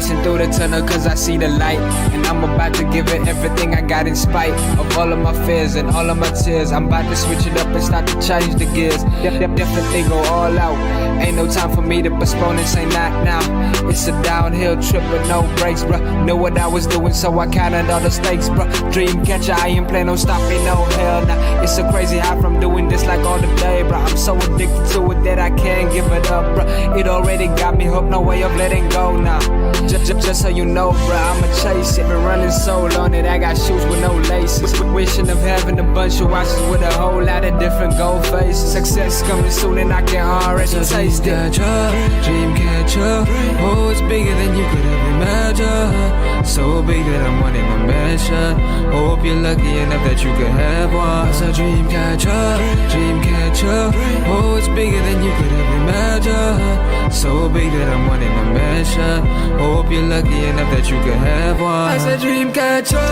racing through the tunnel cause I see the light. And I'm about to give it everything I got in spite of all of my fears and all of my tears. I'm about to switch it up and start to change the gears. Definitely go all out. Ain't no time for me to postpone and say not now. It's a downhill trip with no brakes, bruh. Know what I was doing, so I counted all the stakes, bruh. Dream catcher, I ain't plan on stopping, no hell nah. It's so crazy how from doing this like all the day, bruh. I'm so addicted to it that I can't give it up, bruh. It already got me hooked, no way of letting go now. Just so you know, bruh, I'ma chase it. Been running so long that I got shoes with no laces. Wishing of having a bunch of watches with a whole lot of different gold faces. Success coming soon and I can already taste it. Dream catcher, oh, it's bigger than you could ever imagine. So big that I'm wanting a mansion. Hope you're lucky enough that you could have one. It's a dream catcher, oh, it's bigger than you could ever imagine. So big that I'm wanting a mansion. Hope you're lucky enough that you could have one. It's a dream catcher,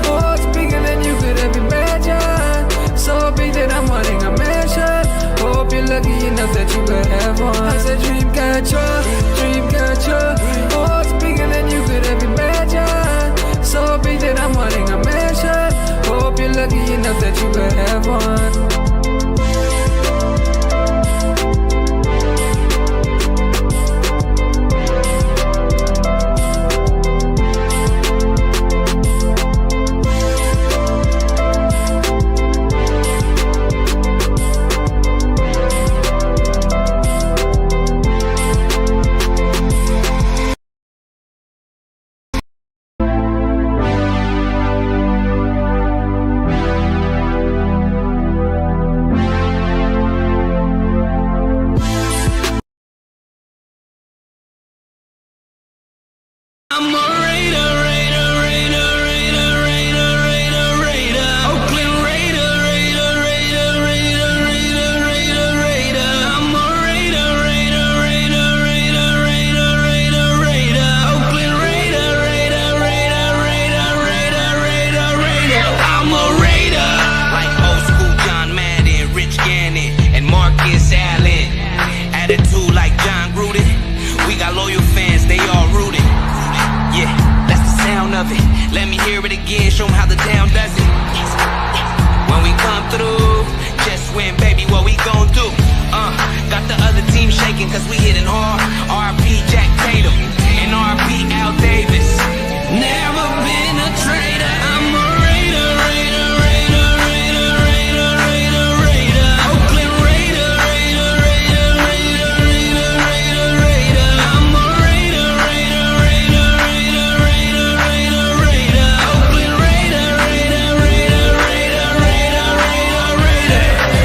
oh, it's bigger than you could ever imagine. So big that I'm wanting a mansion. Hope you're lucky enough that you could have one. It's a dream catcher, oh, it's bigger than you could ever imagine. So big that I'm wanting a mansion. Hope you're lucky enough that you could have one. Let me hear it again, show 'em how the town does it. When we come through, just win, baby, what we gon' do? Got the other team shaking cause we hitting hard. R.I.P. Jack Tatum and R.I.P. Al Davis. Never been a traitor, I'm a Raider, Raider, Raider, Raider, Raider, Raider, Raider. Oakland Raider, Raider, Raider, Raider, Raider, Raider, Raider. I'm a Raider, Raider, Raider, Raider, Raider, Raider, Raider. Oakland Raider, Raider, Raider, Raider, Raider, Raider, Raider.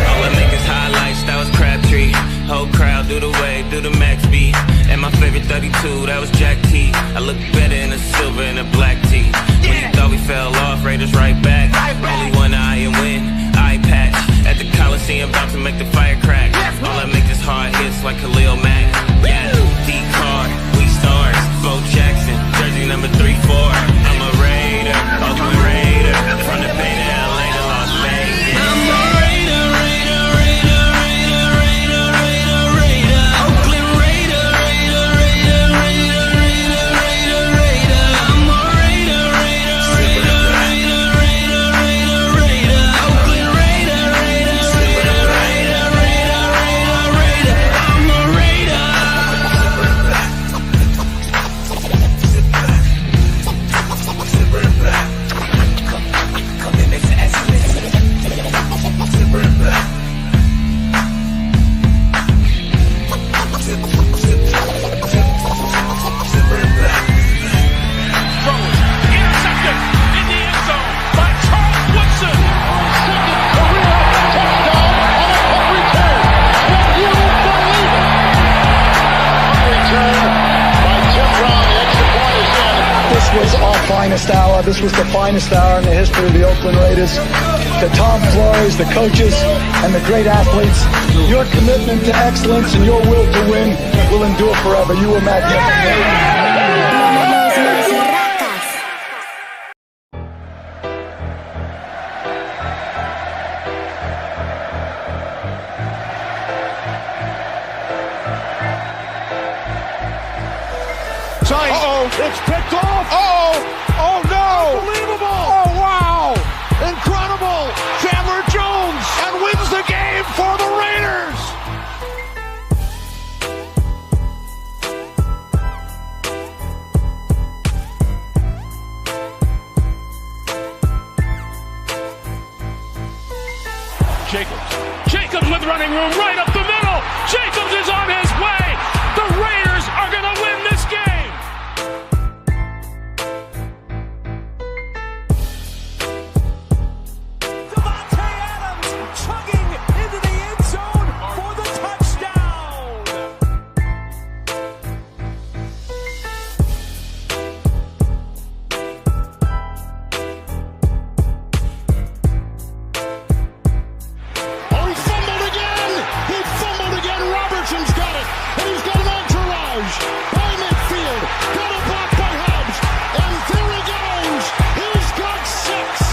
All I make is highlights, that was Crabtree. Whole crowd do the wave, do the max beat. And my favorite 32, that was Jack T. I look better in a silver and a black tee. When you thought we fell off, Raiders right back. Only one eye and win, eye patch. At the Coliseum, about to make the fire crack. All I make is hard hits like Khalil Mack. Yeah, D-Card, we stars. Bo Jackson, jersey number 3-4. I'm a Raider, Oakland Raider. From the Bay to LA to Las Vegas. I'm a Raider, Raider, Raider, Raider, Raider, Raider, Raider. Oakland Raider, Raider, Raider, Raider, Raider, Raider, Raider. I'm a Raider, Raider, Raider, Raider, Raider, Raider, Raider. Oakland Raider, Raider, Raider, Raider, Raider, Raider, Raider. I'm a Raider. Intercepted in the end zone by Charles Woodson. Second career touchdown on a punt return. Can you believe it? Punt return by Tim Brown. The extra point is in. This was our finest hour. This was the finest hour in the history of the Oakland Raiders. The Tom Flores, the coaches, and the great athletes. Your commitment to excellence and your will to win will endure forever. You were magnificent. right. It's picked off. Oh no! Unbelievable. Oh wow! Incredible. Chandler Jones and wins the game for the Raiders. Jacobs with running room right up the middle. Jacobs is on his way. The Raiders are going to win this game. Devontae Adams chugging into the end zone for the touchdown. He fumbled again. Robertson's got it. And he's got an entourage. By midfield. Got a block by Hobbs. And there he goes. He's got 6.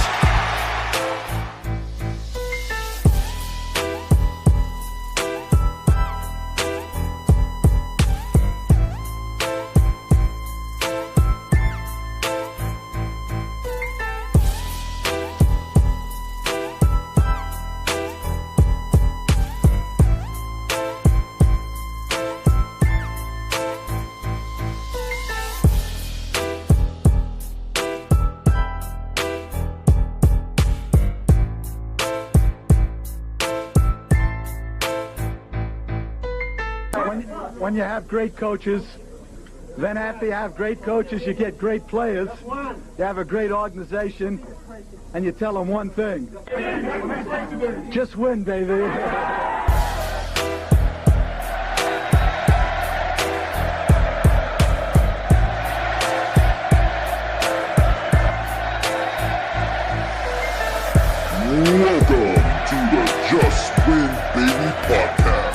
When you have great coaches, then after you have great coaches, you get great players. You have a great organization, and you tell them one thing. Just win, baby. Welcome to the Just Win Baby podcast.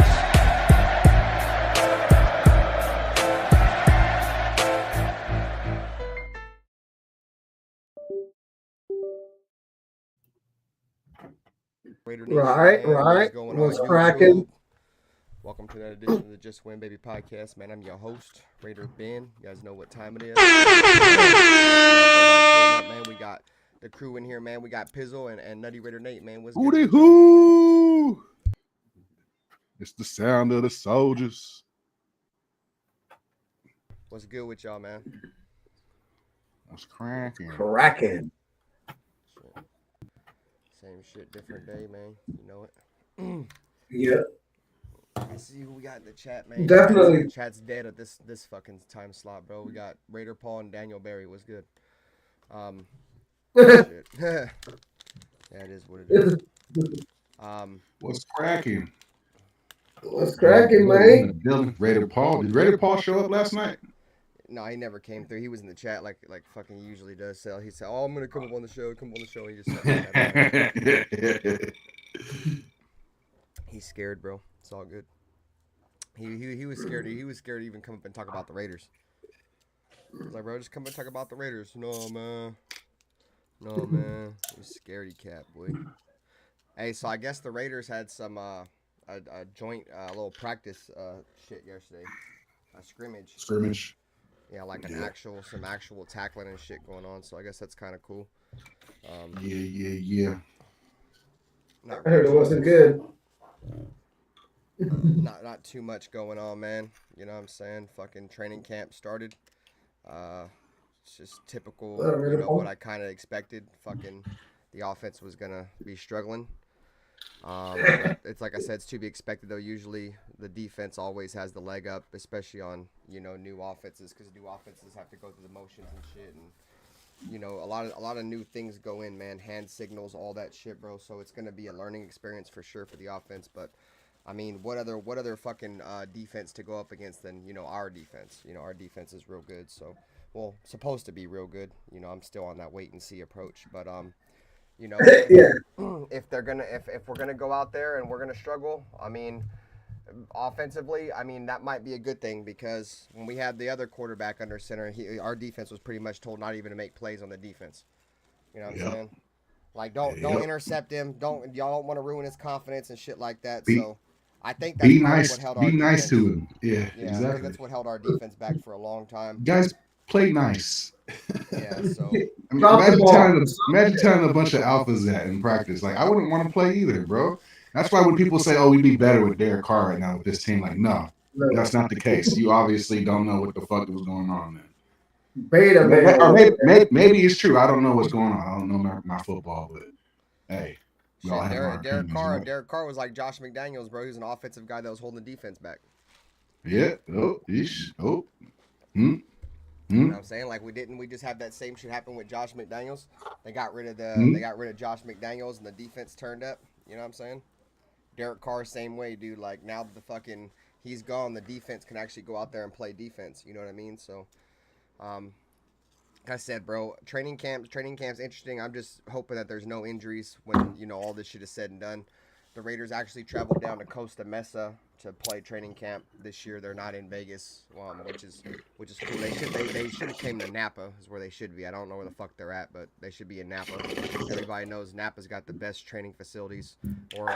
Right. What's cracking? Welcome to that edition of the Just Win Baby podcast, man. I'm your host, RaiderBen. You guys know what time it is. Man, we got the crew in here, man. We got Pizzle and Nutty Raider Nate, man. What's Hooty good? hoo! It's the sound of the soldiers. What's good with y'all, man? What's cracking? Cracking. Same shit, different day, man. You know it. Yeah. Let's see who we got in the chat, man. Definitely. Chat's dead at this fucking time slot, bro. We got Raider Paul and Daniel Berry. What's good? Shit. That is what it is. What's cracking? What's cracking, man? Raider Paul. Did Raider Paul show up last night? No, he never came through. He was in the chat like fucking he usually does. So he said, "Oh, I'm gonna come up on the show. Come on the show." He just he's scared, bro. It's all good. He was scared. He was scared to even come up and talk about the Raiders. I was like, bro, just come and talk about the Raiders. No, man. He's scaredy cat, boy. Hey, so I guess the Raiders had some a joint little practice shit yesterday. A scrimmage. Yeah, like some actual tackling and shit going on. So I guess that's kind of cool. Yeah. I heard it wasn't good. Not too much going on, man. You know what I'm saying? Fucking training camp started. It's just typical, what I kind of expected. Fucking the offense was gonna be struggling. It's like I said, it's to be expected though. Usually the defense always has the leg up, especially on new offenses, because new offenses have to go through the motions and shit, and a lot of new things go in, man. Hand signals, all that shit, bro. So it's gonna be a learning experience for sure for the offense. But I mean, what other fucking defense to go up against than our defense? Our defense is real good. So, well, supposed to be real good. I'm still on that wait and see approach, but Yeah. if we're gonna go out there and we're gonna struggle, I mean, offensively, I mean that might be a good thing, because when we had the other quarterback under center, our defense was pretty much told not even to make plays on the defense. You know what I'm saying? Like don't intercept him. Y'all don't want to ruin his confidence and shit like that. So I think that's part of what held our Be nice defense. to him. Yeah, Yeah, I think exactly. that's what held our defense back for a long time. Guys, play nice. Yeah, so I mean, Drop the ball. imagine telling a bunch of alphas that in practice. Like, I wouldn't want to play either, bro. That's why when people say, "Oh, we'd be better with Derek Carr right now with this team," like, no, that's not the case. You obviously don't know what the fuck was going on there. Beta man. Or maybe it's true. I don't know what's going on. I don't know my football, but hey, we all have our Derek opinions, Carr. right? Derek Carr was like Josh McDaniels, bro. He was an offensive guy that was holding the defense back. Yeah. Oh, ish. Oh. You know what I'm saying? Like we just have that same shit happen with Josh McDaniels. They got rid of Josh McDaniels and the defense turned up. You know what I'm saying? Derek Carr, same way, dude. Like now that he's gone, the defense can actually go out there and play defense. You know what I mean? So, like I said, bro, training camp's interesting. I'm just hoping that there's no injuries when all this shit is said and done. The Raiders actually traveled down to Costa Mesa to play training camp this year. They're not in Vegas, which is cool. They should have came to Napa, is where they should be. I don't know where the fuck they're at, but they should be in Napa. Everybody knows Napa's got the best training facilities or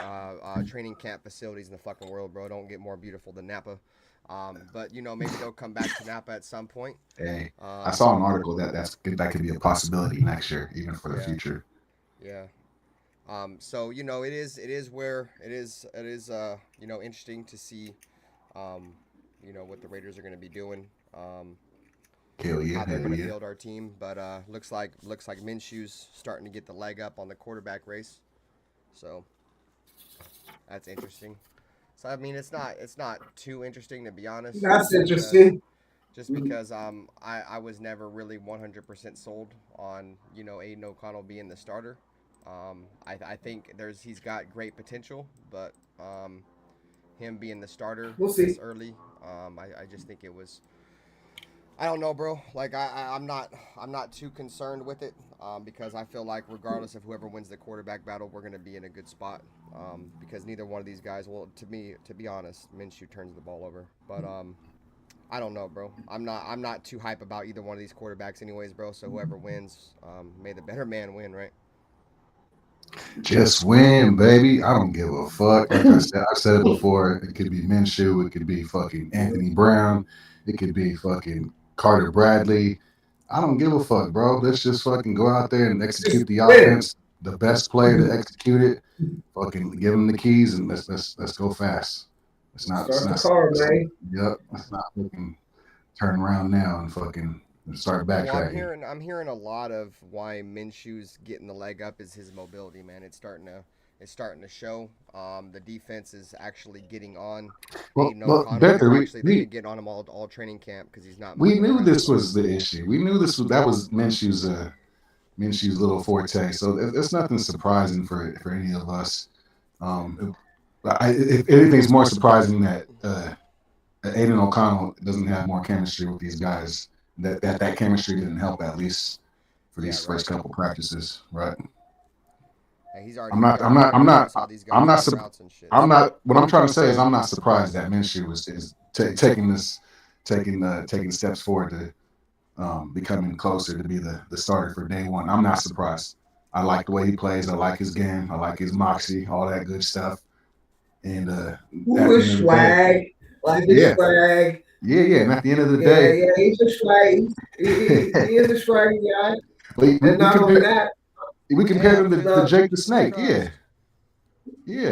training camp facilities in the fucking world, bro. Don't get more beautiful than Napa. But maybe they'll come back to Napa at some point. Hey, I saw an article that could be a possibility next year, even for the future. Yeah. So it is where it is interesting to see what the Raiders are going to be doing, how they're going to build our team, but looks like Minshew's starting to get the leg up on the quarterback race, so that's interesting. So I mean, it's not too interesting, to be honest. That's interesting. Just because I was never really 100% sold on Aiden O'Connell being the starter. I think he's got great potential, but him being the starter this early, I just think it was. I don't know, bro. Like I'm not too concerned with it because I feel like regardless of whoever wins the quarterback battle, we're gonna be in a good spot because neither one of these guys will. To be honest, Minshew turns the ball over, but I don't know, bro. I'm not too hype about either one of these quarterbacks, anyways, bro. So whoever wins, may the better man win, right? Just win, baby. I don't give a fuck. Like I said it before. It could be Minshew. It could be fucking Anthony Brown. It could be fucking Carter Bradley. I don't give a fuck, bro. Let's just fucking go out there and execute the offense. The best player to execute it. Fucking give him the keys and let's go fast. Let's not man. Yep. Let's not fucking turn around now and fucking start backtracking. Well, I'm hearing a lot of why Minshew's getting the leg up is his mobility, man. It's starting to show. The defense is actually getting on. Well, Becker, they've been getting on him all training camp because he's not. We knew this was the issue. We knew that was Minshew's little forte. So it's nothing surprising for any of us. If anything's more surprising that Aiden O'Connell doesn't have more chemistry with these guys. That chemistry didn't help, at least for these first couple practices, right? He's already. What I'm trying to say is I'm not surprised that Minshew is taking steps forward to becoming closer to be the starter for day one. I'm not surprised. I like the way he plays. I like his game. I like his moxie, all that good stuff. And swag, swag. Yeah. And at the end of the day, he's a swag. He is a swag guy. And not only that, we compared him to Jake the Snake. Yeah,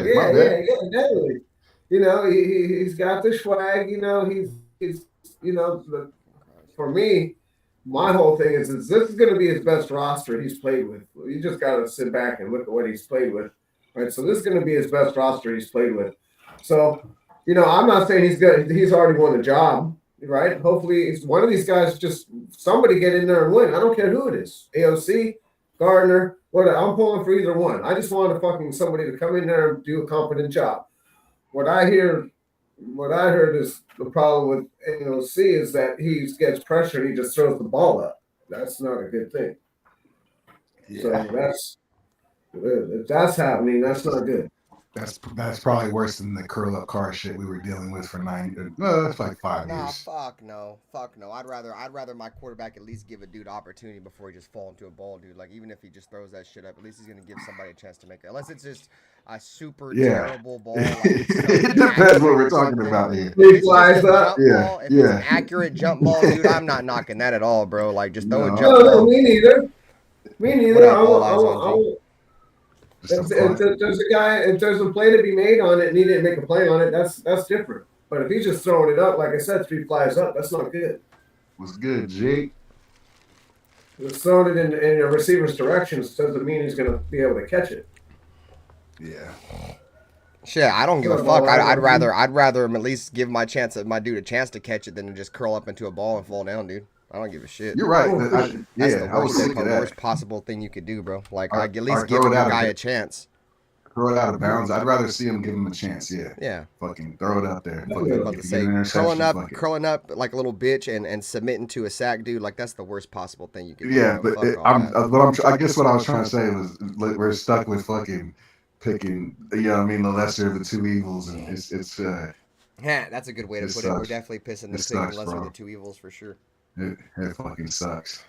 definitely. He's got the swag. He's for me, my whole thing is this is going to be his best roster he's played with. You just got to sit back and look at what he's played with, right? So this is going to be his best roster he's played with. So, I'm not saying he's good. He's already won the job, right? Hopefully, it's one of these guys. Just somebody get in there and win. I don't care who it is. AOC, Gardner, whatever. I'm pulling for either one. I just want somebody to come in there and do a competent job. What I heard is the problem with AOC is that he gets pressure and he just throws the ball up. That's not a good thing. Yeah. So if that's happening, that's not good. That's probably worse than the curl up car shit we were dealing with for 5 years. Nah, fuck no. I'd rather my quarterback at least give a dude opportunity before he just fall into a ball, dude. Like even if he just throws that shit up, at least he's gonna give somebody a chance to make it. Unless it's just a super Yeah. terrible ball, like it's so It depends what inaccurate we're or talking something. about here. If He it's just flies a up. jump ball, if it's an Yeah. accurate jump ball, dude, I'm not knocking that at all, bro. Like just throw a No, jump No, ball. me neither. Me What neither. up, all eyes on G? just a If fuck. there's a guy, if there's a play to be made on it, and he didn't make a play on it, that's different. But if he's just throwing it up, like I said, if he flies up, that's not good. What's good, G? Just throwing it in your receiver's directions doesn't mean he's going to be able to catch it. Yeah. Shit, I don't give a What up, fuck. all eyes I'd on rather G? at least give my dude a chance to catch it than to just curl up into a ball and fall down, dude. I don't give a shit. You're right. Oh, That's the I was worst, sick of that. worst possible thing you could do, bro. Like, Or- I at or least throw give it your out of guy it. a chance. Throw it out of bounds. I'd rather see him give him a chance. Yeah. Yeah. Fucking throw it out there. I Fucking, was about to if you say, get an interception, fuck it. curling up like a little bitch and submitting to a sack, dude. Like, that's the worst possible thing you could do. Yeah, bro. but Fuck all that. I guess what I was trying to say was like, we're stuck with fucking picking, you know what I mean, the lesser of the two evils, and it's Yeah, that's a good way to It put it. We're sucks. definitely pissing the It pig and sucks, lesser of bro. the two evils for sure. it fucking sucks.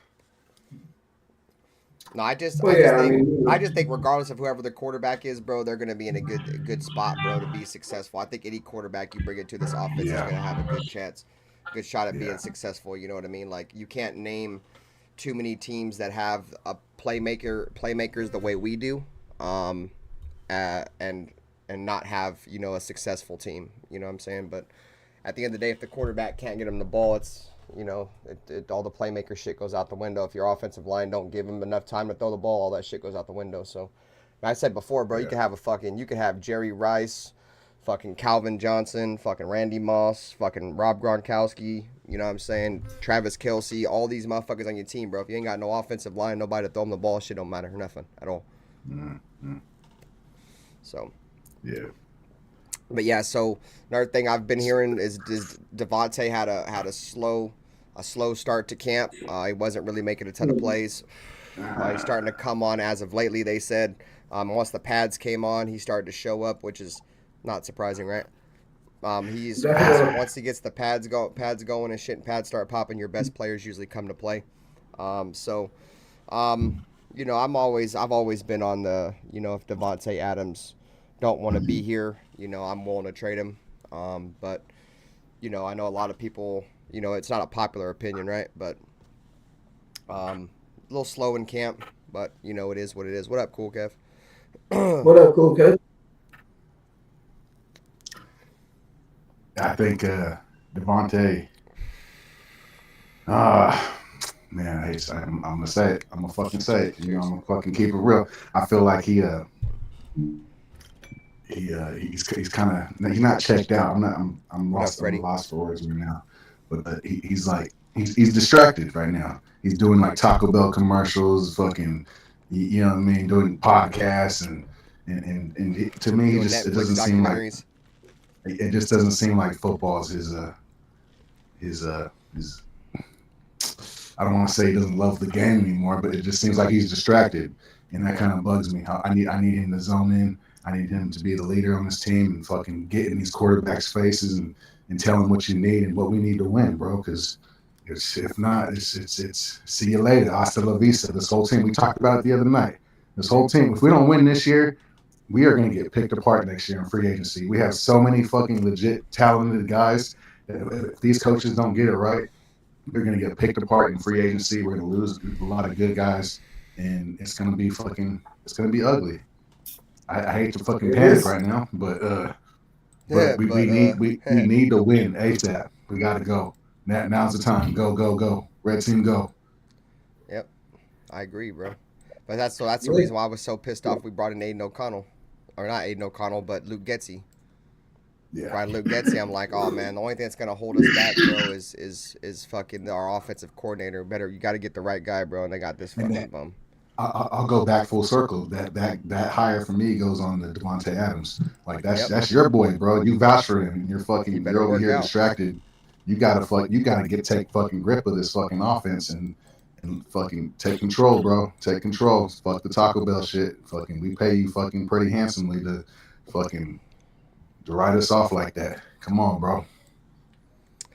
No, I just Well, I just think regardless of whoever the quarterback is, bro, they're gonna be in a good spot, bro, to be successful. I think any quarterback you bring into this offense is Yeah. gonna have a good chance, good shot at Yeah. being successful. You know what I mean? Like you can't name too many teams that have a playmakers the way we do, and not have a successful team. You know what I'm saying? But at the end of the day, if the quarterback can't get him the ball, it's all the playmaker shit goes out the window. If your offensive line don't give him enough time to throw the ball, all that shit goes out the window. So, I said before, bro, you could have Jerry Rice, fucking Calvin Johnson, fucking Randy Moss, fucking Rob Gronkowski. You know what I'm saying? Travis Kelce, all these motherfuckers on your team, bro. If you ain't got no offensive line, nobody to throw them the ball, shit don't matter, nothing at all. Mm-hmm. So. Yeah. But yeah, so another thing I've been hearing is Devontae had a slow start to camp. He wasn't really making a ton of plays. He's starting to come on as of lately. They said once the pads came on, he started to show up, which is not surprising, right? Once he gets the pads going and shit, and pads start popping, your best players usually come to play. I've always been on the if Devontae Adams don't want to be here, I'm willing to trade him. But I know a lot of people, it's not a popular opinion, right? But a little slow in camp, but it is what it is. What up, Cool Kev? What up, Cool Kev? I think Devontae. Man, I'm gonna say it. I'm gonna fucking say it. I'm gonna fucking keep it real. I feel like he's kind of, he's not checked out. I'm lost for words right now. But he's distracted right now. He's doing like Taco Bell commercials, fucking, you know what I mean, doing podcasts and to me, it doesn't seem like. It just doesn't seem like football is his. I don't want to say he doesn't love the game anymore, but it just seems like he's distracted, and that kind of bugs me. I need him to zone in. I need him to be the leader on this team and fucking get in these quarterbacks' faces and tell them what you need and what we need to win, bro. Because if not, it's see you later. Hasta la vista. This whole team, we talked about it the other night. This whole team, if we don't win this year, we are going to get picked apart next year in free agency. We have so many fucking legit talented guys. If these coaches don't get it right, they're going to get picked apart in free agency. We're going to lose a lot of good guys, and it's going to be ugly. I hate to fucking panic right now, but we need to win ASAP. We got to go. Now's the time. Go. Red team, go. Yep, I agree, bro. But that's the reason why I was so pissed off we brought in Aiden O'Connell. Or not Aiden O'Connell, but Luke Getsy. Yeah. Right, Luke Getsy, I'm like, oh man, the only thing that's gonna hold us back, bro, is fucking our offensive coordinator. You got to get the right guy, bro, and they got this fucking bum. I'll go back full circle. That hire for me goes on to Devontae Adams. Like that's your boy, bro. You vouch for him. You're over here distracted. You gotta take fucking grip of this fucking offense and fucking take control, bro. Take control. Fuck the Taco Bell shit. Fucking, we pay you fucking pretty handsomely to write us off like that. Come on, bro.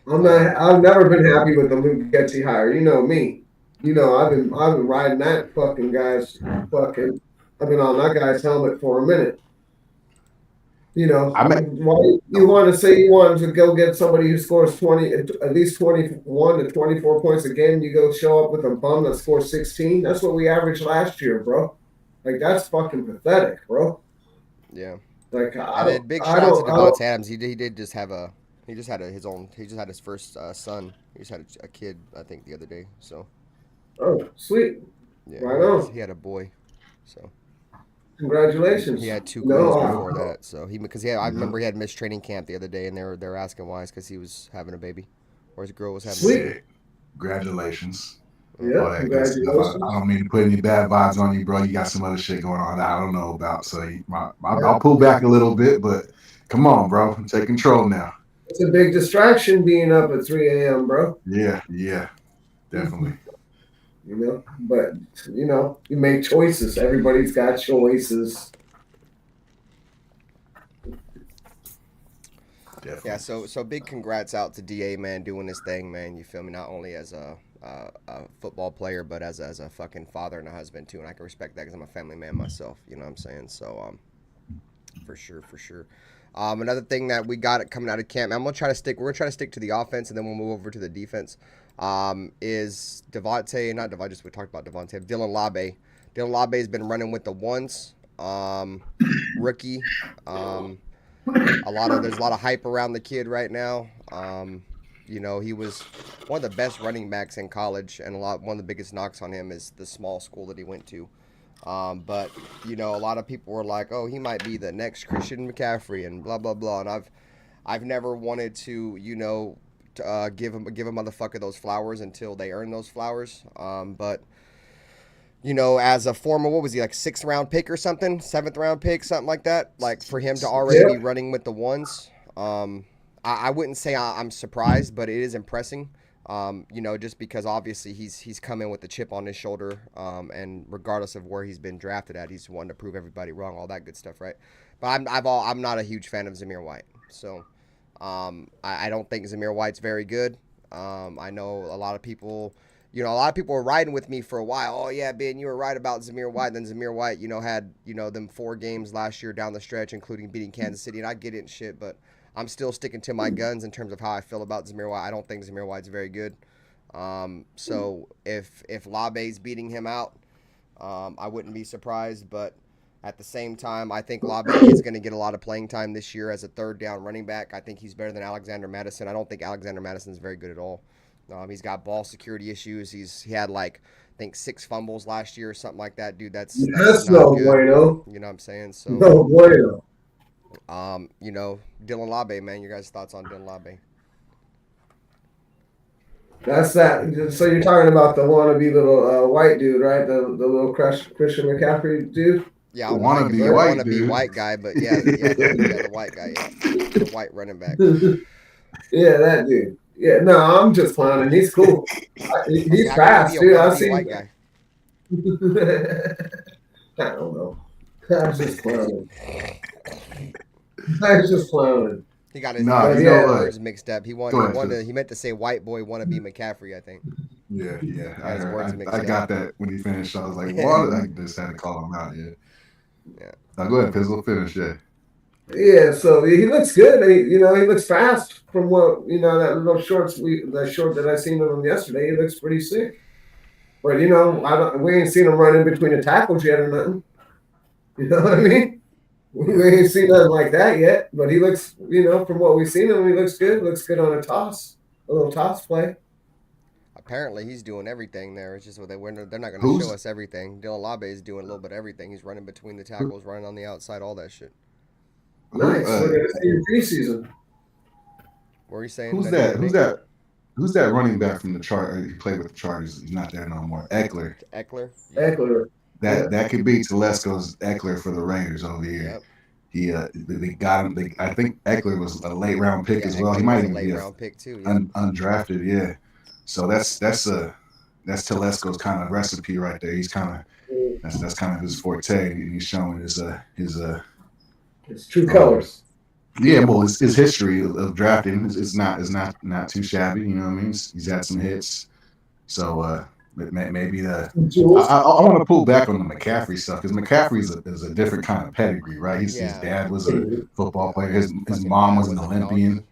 I've never been happy with the Luke Getsy hire. You know me. I've been riding that fucking guy's fucking. I've been on that guy's helmet for a minute. You know, I why mean, you want to say you want to go get somebody who scores 20, at least 21 to 24 points a game? You go show up with a bum that scores 16. That's what we averaged last year, bro. Like that's fucking pathetic, bro. Yeah. Like And then big I shout out to don't, I don't. Devontae Adams. He did just have a he just had his first son. He just had a kid I think the other day. So Oh, sweet, yeah, right on. he had a boy. So he Congratulations. had two girls No, before that. So I remember he had missed training camp the other day, and they're asking why. It's because he was having a baby, or his girl was having a baby. shit. Congratulations. yeah, All that good stuff. I congratulations. don't mean to put any bad vibes on you, bro. You got some other shit going on that I don't know about. So Yeah. I'll pull back a little bit, but come on, bro. Take control now. It's a big distraction being up at 3 a.m., bro. Yeah, definitely. You know, but you make choices. Everybody's got choices. Definitely. Yeah, so big congrats out to Da, man, doing this thing, man. You feel me? Not only as a football player, but as a fucking father and a husband too. And I can respect that because I'm a family man myself. You know what I'm saying? So for sure. Another thing that we got coming out of camp, we're gonna try to stick to the offense, and then we'll move over to the defense. Is Devontae, not Devontae, just we talked about Devontae, Dylan Labe. Dylan Labe has been running with the ones, rookie. There's a lot of hype around the kid right now. He was one of the best running backs in college, and one of the biggest knocks on him is the small school that he went to. But a lot of people were like, "Oh, he might be the next Christian McCaffrey," and blah blah blah. And I've never wanted to, give a motherfucker those flowers until they earn those flowers. But as a former, what was he, like 6th round pick or something, 7th round pick, something like that. Like for him to already be running with the ones, I wouldn't say I'm surprised, but it is impressing. Just because obviously he's come in with the chip on his shoulder, and regardless of where he's been drafted at, he's wanting to prove everybody wrong, all that good stuff, right? But I'm not a huge fan of Zamir White, so I don't think Zamir White's very good. I know a lot of people were riding with me for a while. Oh yeah, Ben, you were right about Zamir White. Then Zamir White, had them 4 games last year down the stretch, including beating Kansas City, and I get it and shit, but I'm still sticking to my guns in terms of how I feel about Zamir White. I don't think Zamir White's very good. So if Labe's beating him out, I wouldn't be surprised. But at the same time, I think Labe is going to get a lot of playing time this year as a 3rd down running back. I think he's better than Alexander Madison. I don't think Alexander Madison is very good at all. He's got ball security issues. He had I think 6 fumbles last year or something like that, dude. That's no good. bueno. You know what I'm saying? So no bueno. Dylan Labe, man, your guys' thoughts on Dylan Labe? That's that. So you're talking about the wannabe little white dude, right? The little Christian McCaffrey dude. Yeah, wannabe white guy, but the white guy, the white running back. Yeah, that dude. Yeah, no, I'm just clowning. He's cool. He's fast, dude. I've seen. White guy. I don't know. I was just clowning. I was just clowning. He got his words mixed up. He meant to say white boy wannabe McCaffrey, I think. Yeah. I got that when he finished. I was like, what? I just had to call him out. Yeah. Now go ahead, Pizzle. Finish. Yeah. So he looks good. He looks fast from what that little short that I seen of him yesterday. He looks pretty sick. But we ain't seen him run in between the tackles yet or nothing. You know what I mean? We ain't seen nothing like that yet, but he looks, from what we've seen him, he looks good. Looks good on a little toss play. Apparently, he's doing everything there. It's just they're not going to show us everything. Dylan Labe is doing a little bit of everything. He's running between the tackles, running on the outside, all that shit. Nice. We're going to see in preseason. What are you saying? Who's that running back from the Chargers? He played with the Chargers. He's not there no more. Eckler. That could be Telesco's Eckler for the Raiders over here. Yep. They got him. I think Eckler was a late round pick as well. He might even be a round pick too. Yeah. Undrafted. Yeah. So that's Telesco's kind of recipe right there. He's kind of that's kind of his forte, and he's showing his true colors. Yeah, well, his history of drafting is not too shabby. You know what I mean? He's had some hits. So Maybe I want to pull back on the McCaffrey stuff because McCaffrey is a different kind of pedigree, right? His dad was a football player. His mom was an Olympian.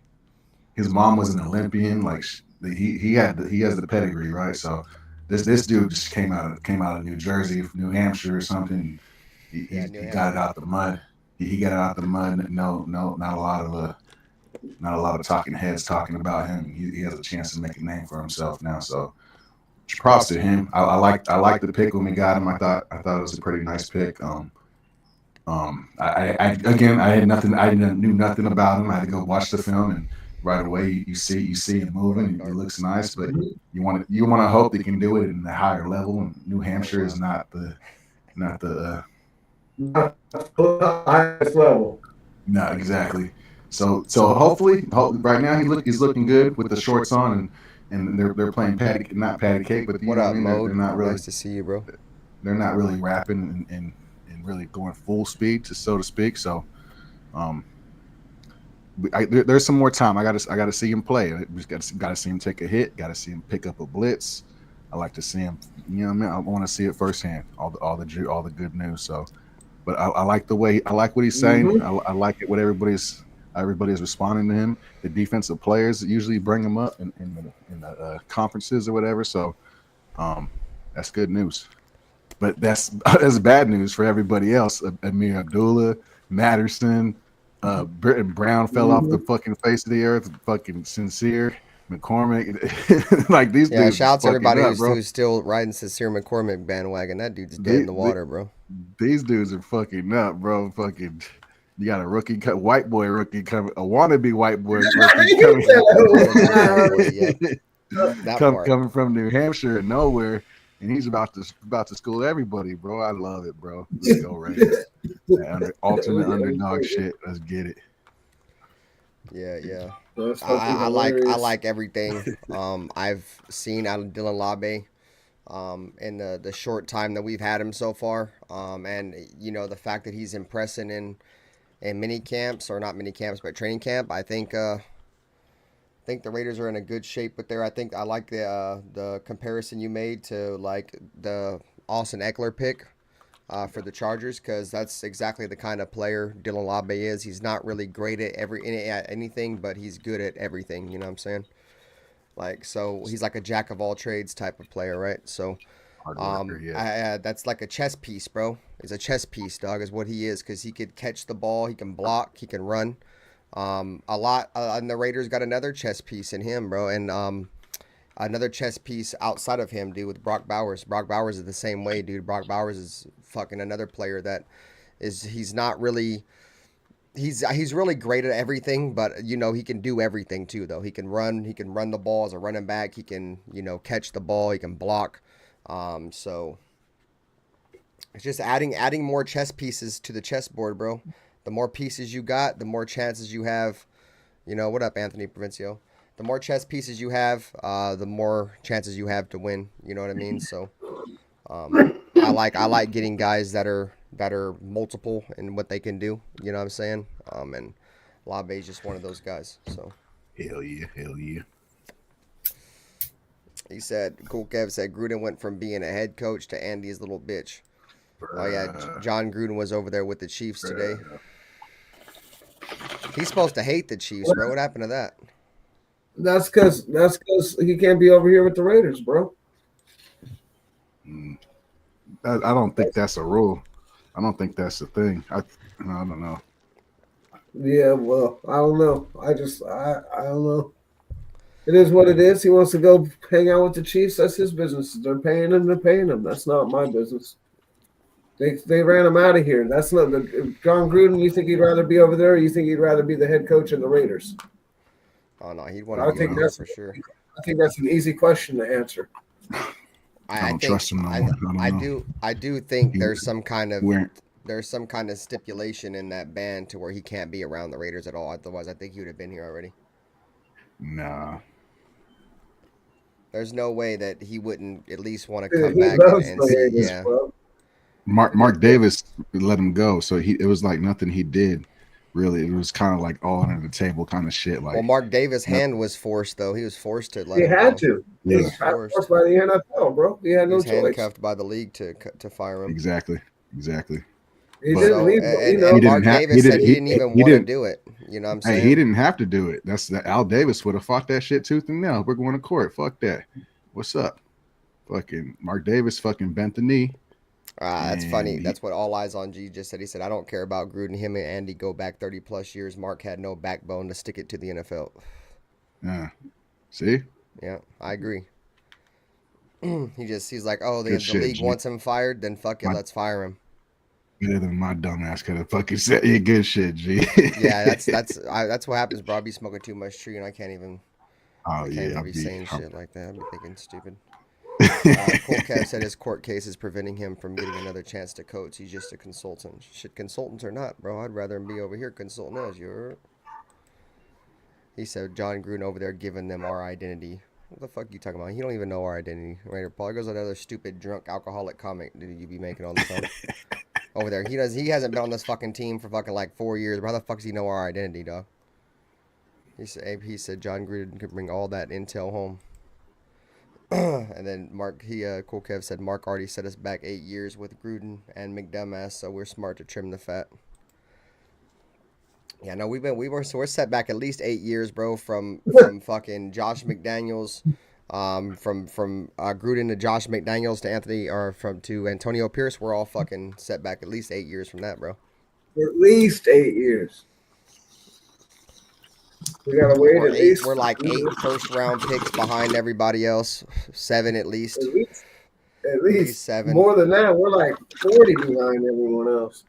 His mom was an Olympian. Like he has the pedigree, right? So this dude just came out of New Jersey, New Hampshire or something. He got it out the mud. He got it out the mud. No, not a lot of talking heads talking about him. He has a chance to make a name for himself now. So props to him. I like the pick when we got him. I thought it was a pretty nice pick. I had nothing. I knew nothing about him. I had to go watch the film, and right away you see him moving. It looks nice, but you want to hope they can do it in the higher level. And New Hampshire is not the highest level. No, exactly. So hopefully, right now he's looking good with the shorts on, and they're playing not patty cake, but what up, they're not really. Nice to see you, bro. They're not really rapping and really going full speed, so to speak. So, there's some more time. I gotta see him play. We gotta see him take a hit. Gotta see him pick up a blitz. I like to see him. You know what I mean? I want to see it firsthand. All the good news. So, but I like the way. I like what he's saying. Mm-hmm. I like it. What everybody's responding to him. The defensive players usually bring him up in the conferences or whatever. So, that's good news. But that's bad news for everybody else. Amir Abdullah, Matterson, Britton Brown fell off the fucking face of the earth. Fucking Sincere, McCormick, like these dudes. Shout out to everybody who's still riding Sincere McCormick bandwagon. That dude's dead in the water, bro. These dudes are fucking up, bro. Fucking, you got a white boy rookie coming, a wannabe white boy rookie coming from New Hampshire and nowhere. And he's about to school everybody, bro. I love it, bro. Let's go Raiders. Ultimate underdog shit. Let's get it. Yeah. I like everything. I've seen out of Dylan Labe, in the short time that we've had him so far. And you know, the fact that he's impressing in mini camps, or not mini camps, but training camp. I think the Raiders are in a good shape with there. I like the comparison you made to like the Austin Eckler pick for the Chargers, because that's exactly the kind of player Dylan Labe is. He's not really great at anything, but he's good at everything. You know what I'm saying? Like, so he's like a jack of all trades type of player, right? So, that's like a chess piece, bro. He's a chess piece, dog, is what he is, because he could catch the ball, he can block, he can run. And the Raiders got another chess piece in him, bro, and another chess piece outside of him, dude, with Brock Bowers. Brock Bowers is the same way, dude. Brock Bowers is fucking another player that he's really great at everything, but you know, he can do everything too, though. He can run the ball as a running back. He can, you know, catch the ball. He can block. So it's just adding more chess pieces to the chessboard, bro. The more pieces you got, the more chances you have. You know, what up, Anthony Provencio? The more chess pieces you have, the more chances you have to win. You know what I mean? So, I like getting guys that are multiple in what they can do. You know what I'm saying? And Labe is just one of those guys. So, hell yeah. He said, Cool Kev said Gruden went from being a head coach to Andy's little bitch. Oh yeah, John Gruden was over there with the Chiefs today. He's supposed to hate the Chiefs, bro. What happened to that? That's because he can't be over here with the Raiders, bro. I don't think that's a rule. I don't think that's the thing. I don't know. Yeah, well, I don't know. I don't know. It is what it is. He wants to go hang out with the Chiefs. That's his business. They're paying him. That's not my business. They ran him out of here. That's not John Gruden. You think he'd rather be over there, or you think he'd rather be the head coach in the Raiders? Oh no, he'd want to be over there for sure. I think that's an easy question to answer. I don't trust him no more. I do think there's some kind of stipulation in that ban to where he can't be around the Raiders at all. Otherwise, I think he would have been here already. Nah. There's no way that he wouldn't at least want to come back and see. Yeah. Mark Davis let him go, so it was like nothing he did. really, it was kind of like all under the table kind of shit. Like, Well, Mark Davis' hand was forced though. He was forced to let He him had go. to. He Yeah. was forced by the NFL, bro. He had He no was choice. handcuffed by the league to fire him. Exactly. He But- didn't So, leave. and Mark Davis said he didn't even want to do it. You know what I'm saying? Hey, he didn't have to do it. Al Davis would have fought that shit tooth and nail. We're going to court. Fuck that. What's up? Fucking Mark Davis fucking bent the knee. That's funny. That's what All Eyes on G just said. He said, I don't care about Gruden. Him and Andy go back 30 plus years. Mark had no backbone to stick it to the NFL. Yeah. See? Yeah, I agree. He's like, oh, the shit, league G. wants him fired, then fuck it, let's fire him. Better than my dumbass could have fucking said, yeah, good shit, G. Yeah, that's what happens, bro. I be smoking too much tree and I can't even be saying shit like that. I be thinking stupid. Cool Kev said his court case is preventing him from getting another chance to coach. He's just a consultant. Shit, consultants or not, bro. I'd rather him be over here consulting us. He said John Gruden over there giving them our identity. What the fuck you talking about? He don't even know our identity. Raider Paul goes another stupid drunk alcoholic comment that you be making on the phone. Over there. He hasn't been on this fucking team for fucking like 4 years. How the fuck does he know our identity, dog? He said John Gruden could bring all that intel home. And then Cool Kev said Mark already set us back 8 years with Gruden and McDumbass, so we're smart to trim the fat. Yeah, no, we're set back at least 8 years, bro, from fucking Josh McDaniels, from Gruden to Josh McDaniels to Antonio Pierce. We're all fucking set back at least 8 years from that, bro. At least 8 years. We gotta wait at least. We're like 8 first-round picks behind everybody else. 7 at least. At least 7. More than that, we're like 40 behind everyone else.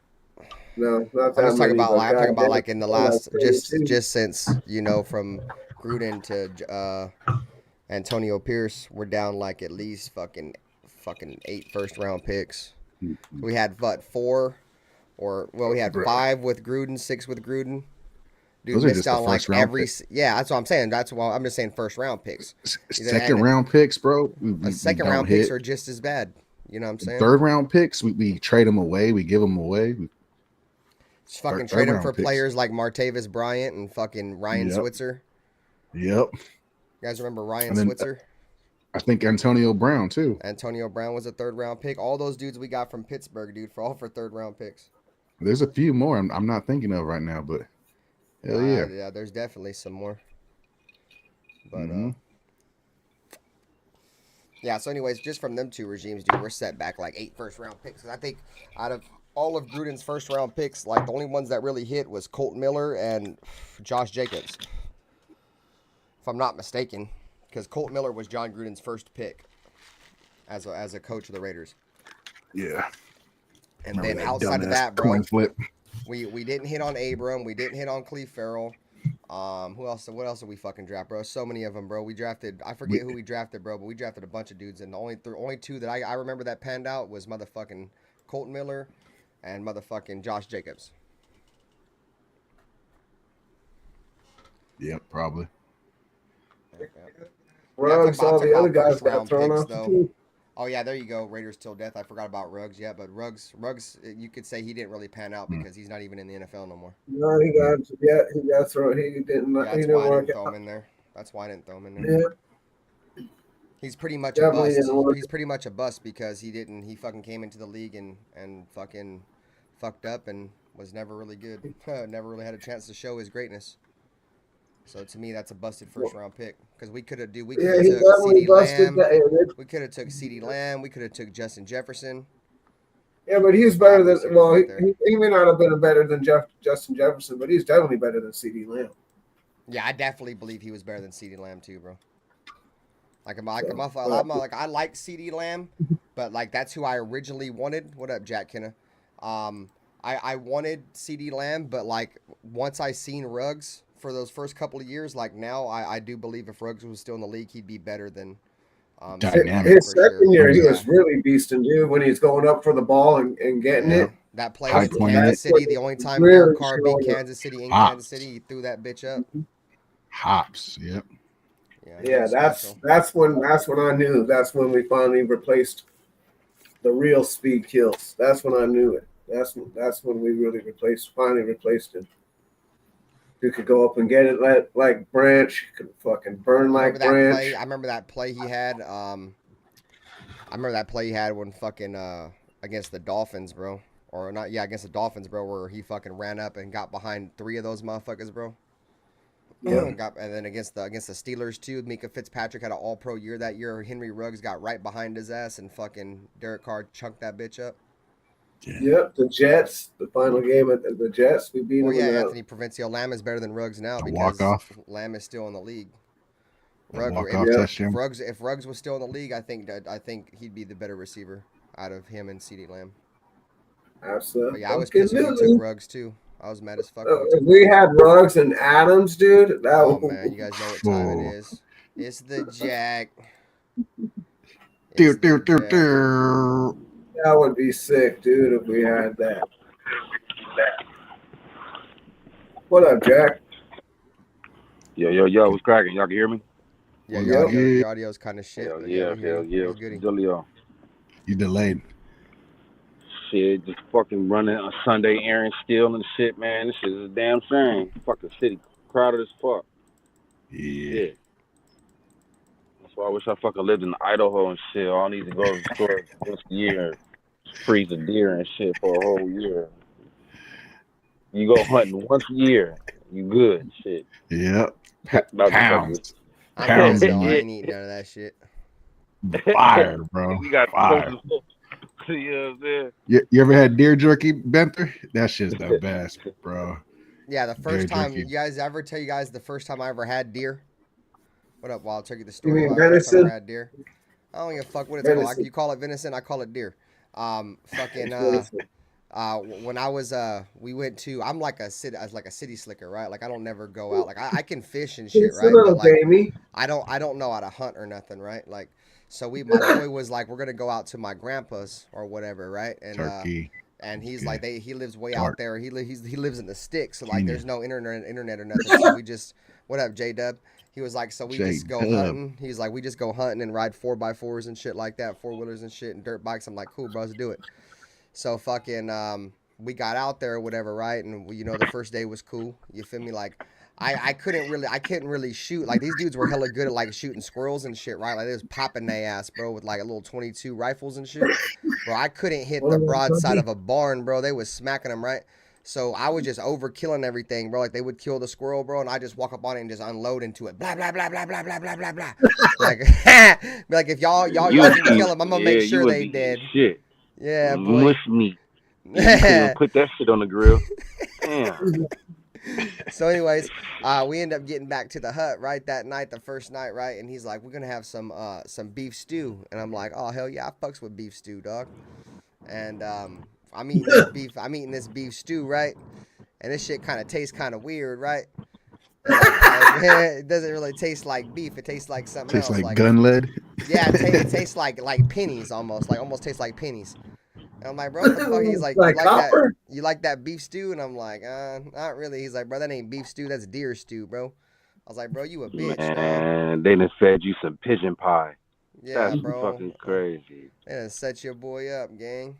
No, not that I'm talking many, about but like in the last just since from Gruden to Antonio Pierce, we're down like at least fucking 8 first-round picks. We had 4, we had 5 with Gruden, 6 with Gruden. Dude, those are just the like every picks. Yeah, that's what I'm saying. That's why I'm just saying first round picks. Second round picks, bro. Second round picks are just as bad. You know what I'm saying? Third round picks, we trade them away. We give them away. Just fucking trade them for players like Martavis Bryant and fucking Ryan Switzer. Yep. You guys remember Ryan Switzer? I think Antonio Brown too. Antonio Brown was a 3rd round pick. All those dudes we got from Pittsburgh, dude, for 3rd round picks. There's a few more I'm not thinking of right now, but hell yeah. Yeah, there's definitely some more. But yeah, so anyways, just from them 2 regimes, dude, we're set back like 8 first-round picks. I think out of all of Gruden's first-round picks, like the only ones that really hit was Colton Miller and Josh Jacobs, if I'm not mistaken, because Colton Miller was John Gruden's first pick as a coach of the Raiders. Yeah. And Remember then outside of that, bro, coin flip. We didn't hit on Abram. We didn't hit on Cleve Farrell. Who else? What else did we fucking draft, bro? So many of them, bro. We drafted. I forget who we drafted, bro, but we drafted a bunch of dudes, and the only 2 that I remember that panned out was motherfucking Colton Miller and motherfucking Josh Jacobs. Yep, probably. Ruggs, all the other guys got thrown off the team. Oh yeah, there you go. Raiders till death. I forgot about Ruggs. Yeah, but Ruggs, you could say he didn't really pan out because he's not even in the NFL no more. No, he got thrown. He didn't. Yeah, he didn't work throw out. him in there. That's why I didn't throw him in there. Yeah. He's pretty much Definitely a didn't bust. work. He's pretty much a bust because he fucking came into the league and fucking fucked up and was never really good. Never really had a chance to show his greatness. So to me, that's a busted first round pick because we could have took CeeDee Lamb. We could have took CeeDee Lamb. We could have took Justin Jefferson. Yeah, but he's better than. Well, he may not have been better than Justin Jefferson, but he's definitely better than CeeDee Lamb. Yeah, I definitely believe he was better than CeeDee Lamb too, bro. I like CeeDee Lamb, but like that's who I originally wanted. What up, Jack Kenna? I wanted CeeDee Lamb, but like once I seen Ruggs for those first couple of years, like now I do believe if Ruggs was still in the league, he'd be better than. His second year, he was really beasting, dude. When he's going up for the ball and getting it. That play in Kansas City, the only time Derek Carr beat Kansas City in Kansas City, he threw that bitch up. Hops, yep. Yeah, that's when I knew. That's when we finally replaced the real speed kills. That's when I knew it. That's when we really finally replaced him. You could go up and get it like Branch. You could fucking burn like Branch. I remember that play he had. I remember that play he had when fucking against the Dolphins, bro. Or not, yeah, against the Dolphins, bro, where he fucking ran up and got behind 3 of those motherfuckers, bro. Yeah. And then against the Steelers too, Mika Fitzpatrick had an All-Pro year that year. Henry Ruggs got right behind his ass, and fucking Derek Carr chunked that bitch up. Yeah. Yep, the Jets, the final game at the Jets, we beat them. Yeah, Anthony Provencio Lamb is better than Ruggs now because Lamb is still in the league. If Ruggs was still in the league, I think he'd be the better receiver out of him and CeeDee Lamb. Absolutely. But yeah, I was pissed when he took Ruggs too. I was mad as fuck. We had Ruggs and Adams, dude. Man, you guys know what time it is. It's the Jack. That would be sick, dude, if we had that. What up, Jack? Yo, what's cracking? Y'all can hear me? Yeah, your audio's kind of shit. Hell yeah. Julio. You delayed. Shit, just fucking running a Sunday errand still and shit, man. This shit is a damn shame. Fucking city crowded as fuck. Yeah. That's why I wish I fucking lived in Idaho and shit. All I need to go to the store once a year, freeze a deer and shit for a whole year. You go hunting once a year, you good, shit. Yep. Pounds. I ain't eating none of that shit. Fire, bro. You got fire. You ever had deer jerky, Benther? That shit's the best, bro. Yeah, the first time, you guys ever tell you guys the first time I ever had deer? What up, Wild Turkey? The story about venison? I had deer. I don't give a fuck what it's called. You call it venison, I call it deer. When I was we went to, I'm like a city slicker, right? Like I don't never go out. Like I can fish and shit, right? But like, I don't know how to hunt or nothing, right? Like so my boy was like, we're gonna go out to my grandpa's or whatever, right? And Turkey. And he's like he lives way out there. He lives in the sticks, so like there's no internet or nothing. So we just, what up, J-Dub? He was like, so we just go hunting. He's like, we just go hunting and ride 4x4s and shit like that, 4-wheelers and shit and dirt bikes. I'm like, cool, bro, let's do it. So fucking we got out there or whatever, right? And the first day was cool. You feel me? Like I couldn't really shoot. Like these dudes were hella good at like shooting squirrels and shit, right? Like they was popping their ass, bro, with like a little 22 rifles and shit. Bro, I couldn't hit the broadside of a barn, bro. They was smacking them, right? So I was just overkilling everything, bro. Like they would kill the squirrel, bro, and I just walk up on it and just unload into it. Blah blah blah blah blah blah blah blah blah. Like, be like if y'all can kill them, I'm gonna make sure they dead. Shit. Yeah, boy. Mush meat. You couldn't put that shit on the grill. Damn. So anyways, we end up getting back to the hut, right, that night, the first night, right, and he's like, we're gonna have some beef stew, and I'm like, oh hell yeah, I fucks with beef stew, dog. And I'm eating this beef stew, right, and this shit kind of tastes kind of weird, right? It doesn't really taste like beef. It tastes like something else. Tastes like gun lead. Yeah, it tastes like pennies almost. Like almost tastes like pennies. And I'm like, bro, what the fuck? He's like, you like that beef stew? And I'm like, not really. He's like, bro, that ain't beef stew. That's deer stew, bro. I was like, bro, you a bitch. Man, they done fed you some pigeon pie. Yeah, that's bro. Fucking crazy. They done set your boy up, gang.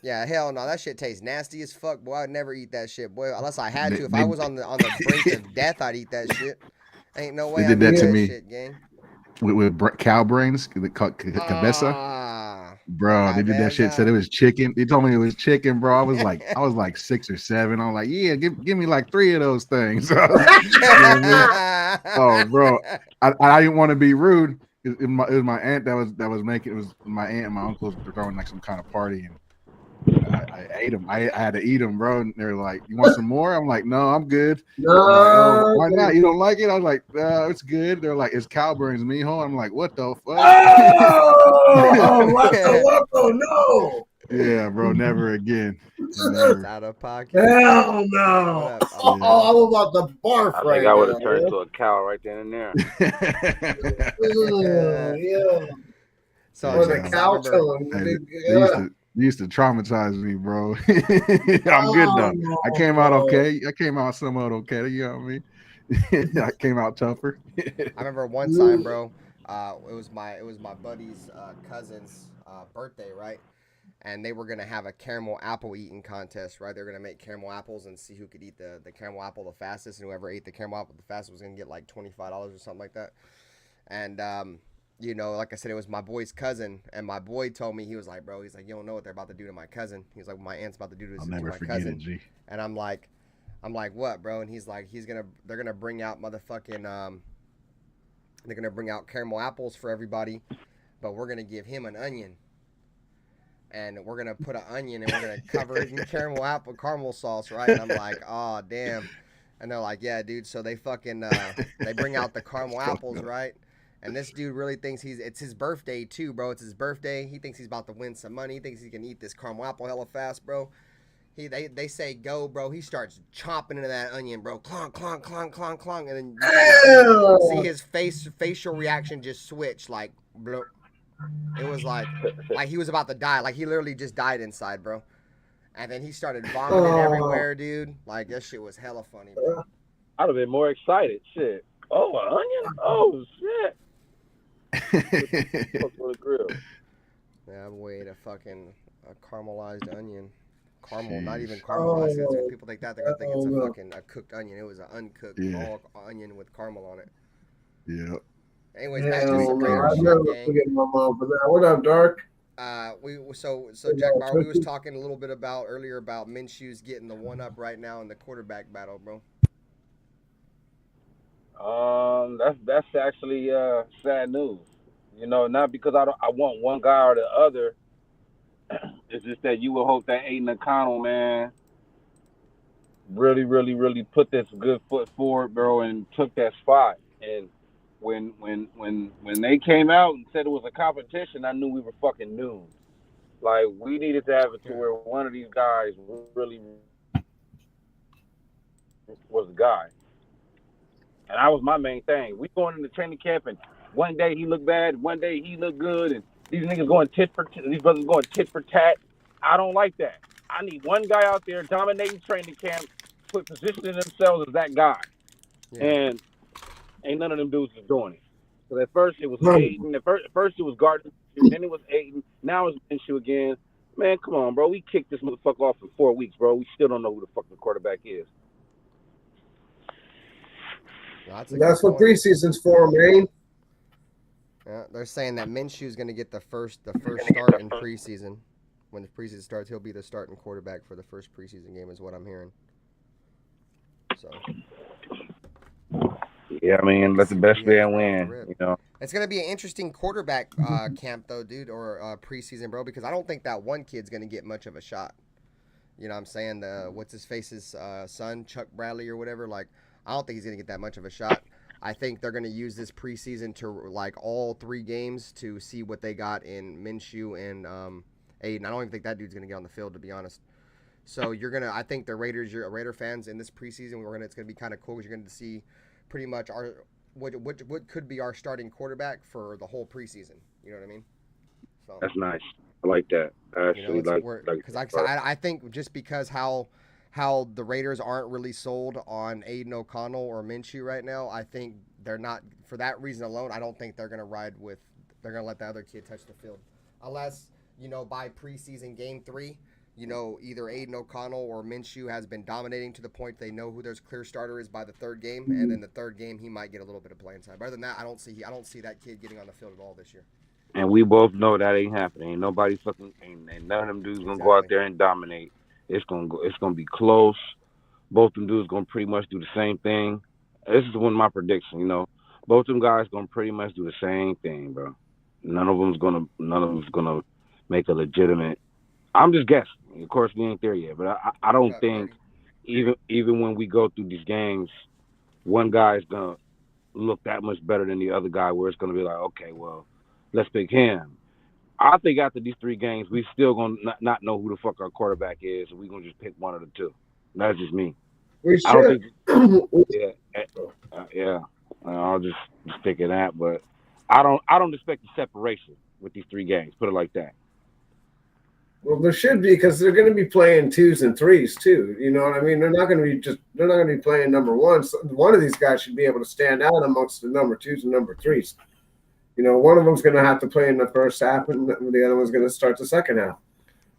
Yeah, hell no, that shit tastes nasty as fuck, boy. I'd never eat that shit, boy, unless I had to. If I was on the brink of death, I'd eat that shit. Ain't no way. They did that to me. Shit, gang. With cow brains, the cabeza. Bro, they did that shit. Said it was chicken. They told me it was chicken, bro. I was like 6 or 7. I was like, yeah, give me like 3 of those things. Oh, bro, I didn't want to be rude. It was my aunt that was making. It was my aunt and my uncles were throwing like some kind of party, and I ate them. I had to eat them, bro. And they're like, "You want some more?" I'm like, "No, I'm good." No, like, oh, why not? You don't like it? I was like, "It's good." They're like, "It's cow brains, mijo." I'm like, "What the fuck?" Oh, no. Yeah, bro, never again. Never. Out of pocket. Hell no. I'm about to barf I think I would have turned into a cow right then and there. Yeah. So the cow tongue. They used to traumatize me, bro. I'm good though. I came out okay. I came out somewhat okay. You know what I mean? I came out tougher. I remember one time, bro. It was my buddy's cousin's birthday, right? and they were gonna have a caramel apple eating contest, right? They're gonna make caramel apples and see who could eat the caramel apple the fastest, and whoever ate the caramel apple the fastest was gonna get like $25 or something like that. And you know, like I said, it was my boy's cousin, and my boy told me, he was like, bro, he's like, you don't know what they're about to do to my cousin. He's like, my aunt's about to do this I'll to never my forget cousin. it, G. And I'm like, what, bro? And he's like, they're gonna bring out motherfucking they're gonna bring out caramel apples for everybody, but we're gonna give him an onion, and we're gonna put an onion and we're gonna cover it in caramel sauce, right? And I'm like, oh damn. And they're like, yeah, dude. So they fucking they bring out the caramel apples, right? And this dude really thinks it's his birthday too, bro. It's his birthday. He thinks he's about to win some money. He thinks he can eat this caramel apple hella fast, bro. They say go, bro. He starts chomping into that onion, bro. Clonk, clonk, clonk, clonk, clonk, and then you see his facial reaction just switch, like, bro. It was like he was about to die. Like he literally just died inside, bro. And then he started vomiting everywhere, dude. Like that shit was hella funny, bro. I'd have been more excited. Shit. Oh, an onion? Oh shit. For the grill. Yeah, I've weighed a caramelized onion. Caramel, not even caramelized. When people think that, they're gonna think it's a cooked onion. It was an uncooked all onion with caramel on it. Yeah. Anyways, back to some Raider shit, gang. What up, Dark? So Jack Bauer, we was talking a little bit earlier about Minshew's getting the one up right now in the quarterback battle, bro. That's actually sad news. You know, not because I want one guy or the other. It's just that you would hope that Aiden O'Connell, man, really, really, really put this good foot forward, bro, and took that spot. And when they came out and said it was a competition, I knew we were fucking doomed. Like, we needed to have it to where one of these guys really was the guy. And that was my main thing. We going into training camp, and one day he looked bad, one day he looked good, and these niggas going these brothers going tit for tat. I don't like that. I need one guy out there dominating training camp, positioning themselves as that guy. Yeah. And ain't none of them dudes is doing it. So at first it was Aiden. At first it was Gardner. Then it was Aiden. Now it's Minshew again. Man, come on, bro. We kicked this motherfucker off in 4 weeks, bro. We still don't know who the fuck the quarterback is. That's what preseason's for, man. Yeah, they're saying that Minshew's going to get the first start in preseason. When the preseason starts, he'll be the starting quarterback for the first preseason game, is what I'm hearing. So. Yeah, I mean, let the best man win. You know, it's going to be an interesting quarterback camp, though, dude, or preseason, bro, because I don't think that one kid's going to get much of a shot. You know what I'm saying? What's his face's son, Chuck Bradley or whatever. Like, I don't think he's going to get that much of a shot. I think they're going to use this preseason to, like, all 3 games to see what they got in Minshew and Aiden. I don't even think that dude's going to get on the field, to be honest. So I think the Raider fans in this preseason, it's going to be kind of cool because you're going to see pretty much what could be our starting quarterback for the whole preseason. You know what I mean? So that's nice. I like that. I actually because I think just because how the Raiders aren't really sold on Aiden O'Connell or Minshew right now, I think they're not, for that reason alone, I don't think they're going to let the other kid touch the field. Unless, by preseason game 3, either Aiden O'Connell or Minshew has been dominating to the point they know who their clear starter is by the 3rd game, and then the 3rd game he might get a little bit of playing time. But other than that, I don't see that kid getting on the field at all this year. And we both know that ain't happening. Ain't nobody ain't none of them dudes gonna go out there and dominate. It's gonna be close. Both them dudes gonna pretty much do the same thing. This is one of my predictions. Both them guys gonna pretty much do the same thing, bro. None of them's gonna make a legitimate. I'm just guessing. Of course, we ain't there yet, but I don't think even when we go through these games, one guy's gonna look that much better than the other guy. Where it's gonna be like, okay, well, let's pick him. I think after these 3 games, we still gonna not know who the fuck our quarterback is, and we gonna just pick one of the 2. That's just me. I don't think. Yeah. I'll just stick at that, but I don't expect a separation with these 3 games. Put it like that. Well, there should be, because they're going to be playing 2s and 3s too. You know what I mean? They're not going to be playing number 1. So one of these guys should be able to stand out amongst the number 2s and number 3s. One of them's going to have to play in the first half, and the other one's going to start the second half.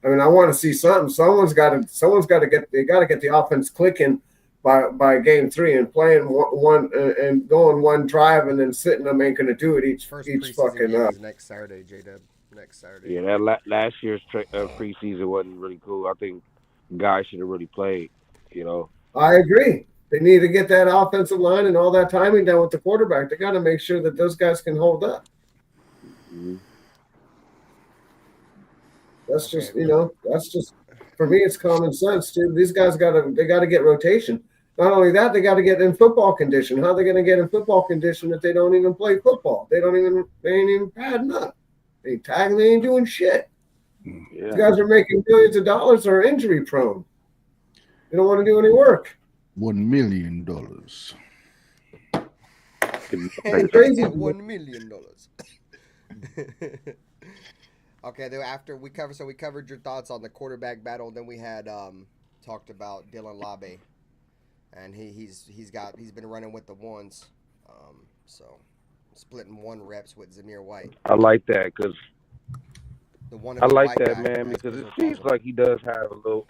I mean, I want to see something. Someone's got to get the offense clicking by game 3 and playing one and going one drive and then sitting them ain't gonna do it each fucking game is next Saturday, J-Dub. Next Saturday. Yeah, that last year's preseason wasn't really cool. I think guys should have really played. You know. I agree. They need to get that offensive line and all that timing down with the quarterback. They got to make sure that those guys can hold up. Mm-hmm. That's just for me. It's common sense, dude. These guys got to get rotation. Not only that, they got to get in football condition. How are they going to get in football condition if they don't even play football? They ain't even padding up. They ain't tagging. They ain't doing shit. Yeah. These guys are making millions of dollars. Are injury prone. They don't want to do any work. $1 million. Crazy. $1 million. Okay, then after we covered your thoughts on the quarterback battle. Then we had talked about Dylan Labe, and he's been running with the ones, so splitting 1 reps with Zamir White. I like that because I like that, guy, man, because it seems like he does have a little.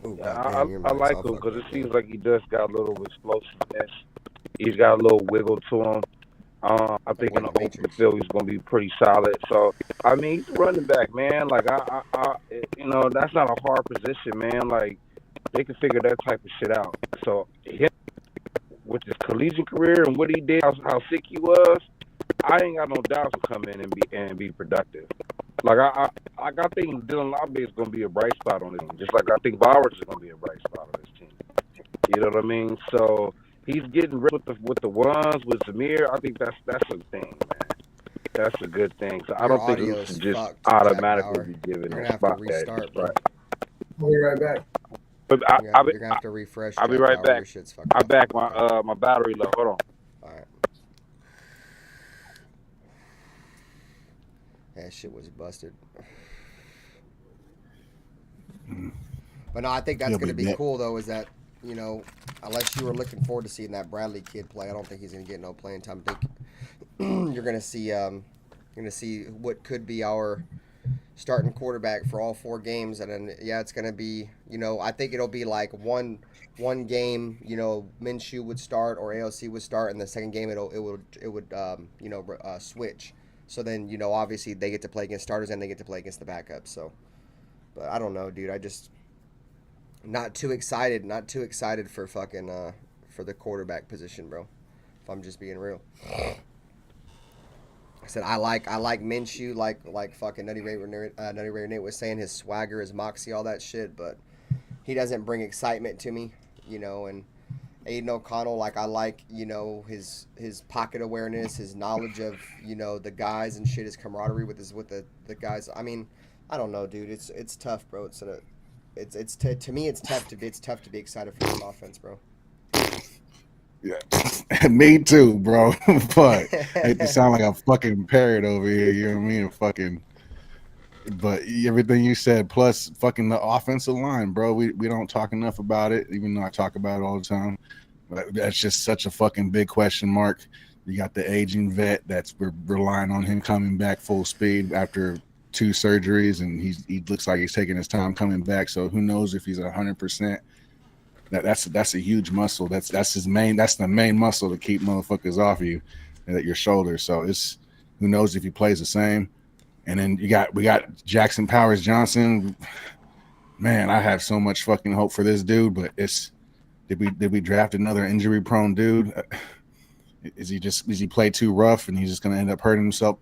Ooh, I like him because it seems like he does got a little explosiveness. He's got a little wiggle to him. I think in the open field he's going to be pretty solid. So I mean, he's a running back, man. Like I that's not a hard position, man. Like they can figure that type of shit out. So him with his collegiate career and what he did, how sick he was, I ain't got no doubt to come in and be productive. Like I think Dylan Labe is going to be a bright spot on this team, just like I think Bowers is going to be a bright spot on this team. You know what I mean? So he's getting rid with the ones with Zamir. I think that's a thing, man. That's a good thing. So I don't think we should just automatically be giving him a spot there. Right. I'll be right back. But you're gonna have to refresh. I'll be right back. I'm back. My battery low. Hold on. All right. That shit was busted. But no, I think that's going to be cool, though, is that, unless you were looking forward to seeing that Bradley kid play, I don't think he's going to get no playing time. I think you're going to see what could be our starting quarterback for all 4 games. And then, it's going to be, I think it'll be like one game, Minshew would start or AOC would start, and the second game it would switch. So then, obviously they get to play against starters and they get to play against the backups. So, but I don't know, dude. I just not too excited for fucking for the quarterback position, bro. If I'm just being real. I said I like Minshew, like fucking Nutty Ray Nate was saying, his swagger, his moxie, all that shit, but he doesn't bring excitement to me, and Aiden O'Connell, I like, his pocket awareness, his knowledge of, the guys and shit, his camaraderie with the guys. I mean, I don't know, dude. It's tough, bro. To me, it's tough to be excited for this offense, bro. Yeah, me too, bro. But I hate to sound like a fucking parrot over here. You know what I mean? But everything you said, plus fucking the offensive line, bro. We don't talk enough about it, even though I talk about it all the time. But that's just such a fucking big question mark. You got the aging vet that's relying on him coming back full speed after 2 surgeries, and he looks like he's taking his time coming back. So who knows if he's 100%? That's a huge muscle. That's the main muscle to keep motherfuckers off you at your shoulder. So it's who knows if he plays the same. And then we got Jackson Powers Johnson. Man, I have so much fucking hope for this dude, but did we draft another injury prone dude? Is he play too rough and he's just gonna end up hurting himself?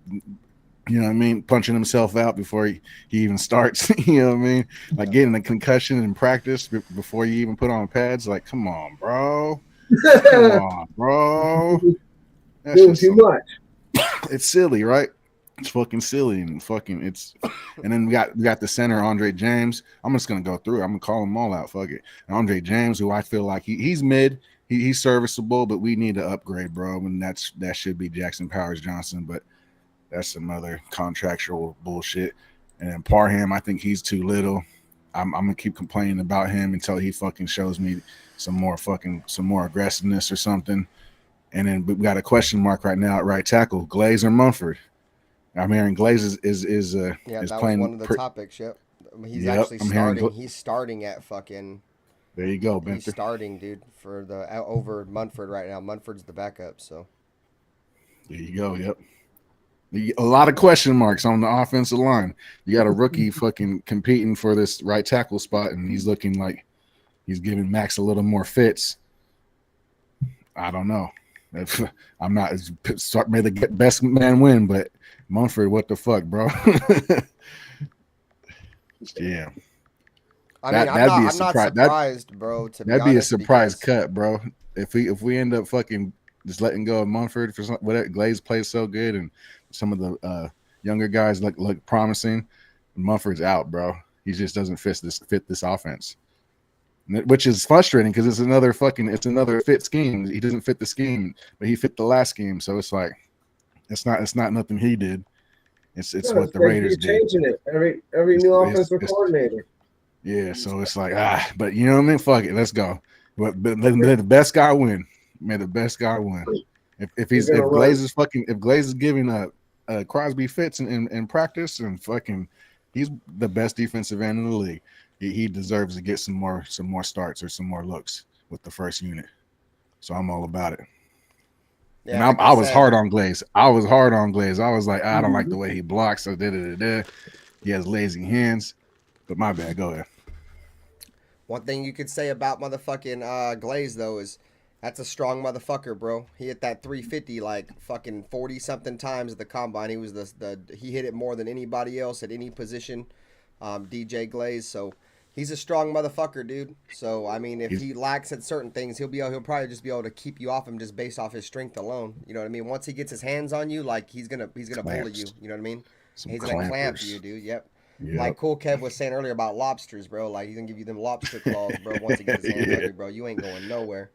You know what I mean? Punching himself out before he even starts. You know what I mean? Like getting a concussion in practice before you even put on pads. Like, come on, bro. Come on, bro. That's doing too much. It's silly, right? It's fucking silly and then we got the center Andre James. I'm just gonna go through it. I'm gonna call them all out. Fuck it. And Andre James, who I feel like he's mid, he's serviceable, but we need to upgrade, bro. And that should be Jackson Powers Johnson, but that's some other contractual bullshit. And then Parham, I think he's too little. I'm gonna keep complaining about him until he fucking shows me some more aggressiveness or something. And then we got a question mark right now at right tackle, Glaze or Mumford. I'm hearing Glaze is that was playing. one of the topics. Yep, he's Yep, actually I'm hearing starting. He's starting at fucking. There you go, He's Benter. starting, dude, for the over Munford right now. Munford's the backup, so. There you go. Yep. A lot of question marks on the offensive line. You got a rookie fucking competing for this right tackle spot, and he's looking like he's giving Max a little more fits. I don't know. I'm not. May the best man win, but Munford, what the fuck, bro? Yeah. I mean, I'm not surprised, bro. To be honest, that'd be a surprise cut, bro. If we end up fucking just letting go of Munford for whatever, Glaze plays so good, and some of the younger guys look promising, Munford's out, bro. He just doesn't fit this offense, which is frustrating because it's another fit scheme. He doesn't fit the scheme, but he fit the last scheme, so it's like it's not nothing he did. It's what the Raiders did. Changing it every new offensive coordinator. Yeah, so it's like but you know what I mean? Fuck it, let's go. But let the best guy win. May the best guy win. If Glaze is giving Crosby fits in practice and fucking, he's the best defensive end in the league. He deserves to get some more starts or some more looks with the first unit. So I'm all about it. Yeah, and I was hard on Glaze. I was like, I don't like the way he blocks. So he has lazy hands. But my bad. Go ahead. One thing you could say about motherfucking Glaze though is that's a strong motherfucker, bro. He hit that 350 like fucking 40 something times at the combine. He was he hit it more than anybody else at any position. DJ Glaze, so he's a strong motherfucker, dude. So I mean, if he lacks at certain things, he'll probably just be able to keep you off him just based off his strength alone. You know what I mean? Once he gets his hands on you, like he's gonna bully you. You know what I mean? He's gonna clamp you, dude. Yep. Like Cool Kev was saying earlier about lobsters, bro. Like he's gonna give you them lobster claws, bro. Once he gets his hands on you, bro, you ain't going nowhere.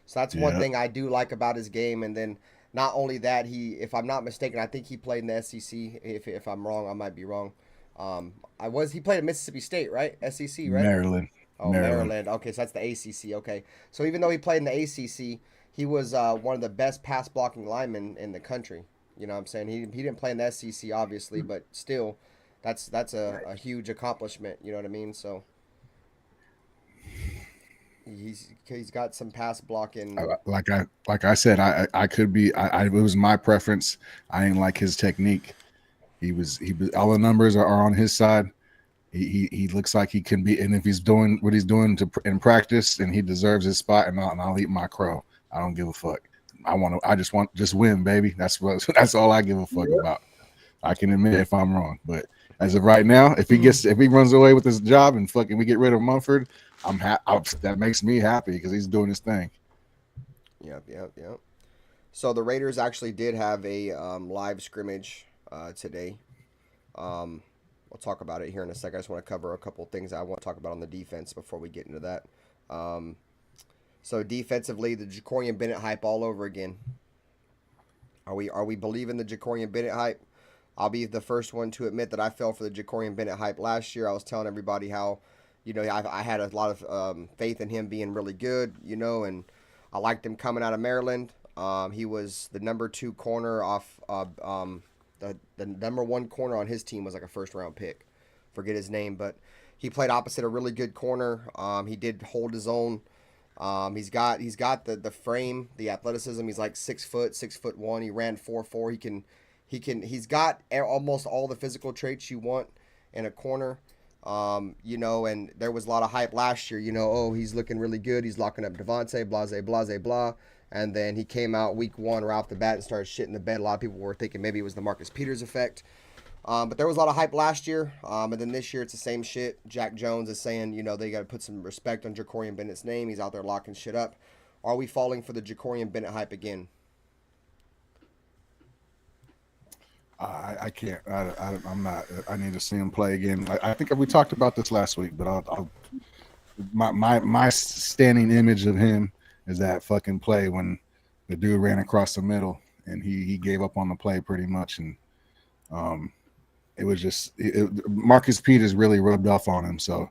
So that's one thing I do like about his game. And then not only that, if I'm not mistaken, I think he played in the SEC. If I'm wrong, I might be wrong. He played at Mississippi State, right? SEC, right? Maryland. Oh, Maryland. Okay, so that's the ACC. Okay, so even though he played in the ACC, he was one of the best pass blocking linemen in the country. You know what I'm saying? He didn't play in the SEC, obviously, but still, that's a huge accomplishment. You know what I mean? So he's got some pass blocking. Like I said, I could be. It was my preference. I didn't like his technique. He was all the numbers are on his side. He looks like he can be, and if he's doing what he's doing in practice, and he deserves his spot, and I'll eat my crow. I don't give a fuck. I just win, baby. That's all I give a fuck about. I can admit if I'm wrong, but as of right now, if he runs away with his job and fucking we get rid of Munford, that makes me happy because he's doing his thing. Yep. So the Raiders actually did have a live scrimmage today. We'll talk about it here in a second. I just want to cover a couple of things I want to talk about on the defense before we get into that. So defensively, the Jacorian Bennett hype all over again. Are we believing the Jacorian Bennett hype? I'll be the first one to admit that I fell for the Jacorian Bennett hype last year. I was telling everybody how, I had a lot of faith in him being really good, and I liked him coming out of Maryland. He was the number 2 corner off the number 1 corner on his team was like a first-round pick. Forget his name, but he played opposite a really good corner. He did hold his own. He's got the frame, the athleticism. He's like 6'1". He ran 4.4. He's got almost all the physical traits you want in a corner. And there was a lot of hype last year. He's looking really good. He's locking up Devontae, blah. And then he came out week 1 right off the bat and started shitting the bed. A lot of people were thinking maybe it was the Marcus Peters effect. But there was a lot of hype last year. And then this year it's the same shit. Jack Jones is saying, they got to put some respect on Jacorian Bennett's name. He's out there locking shit up. Are we falling for the Jacorian Bennett hype again? I can't. I'm not. I need to see him play again. I think we talked about this last week, but my standing image of him is that fucking play when the dude ran across the middle and he gave up on the play pretty much, and it was just Marcus Peters really rubbed off on him. So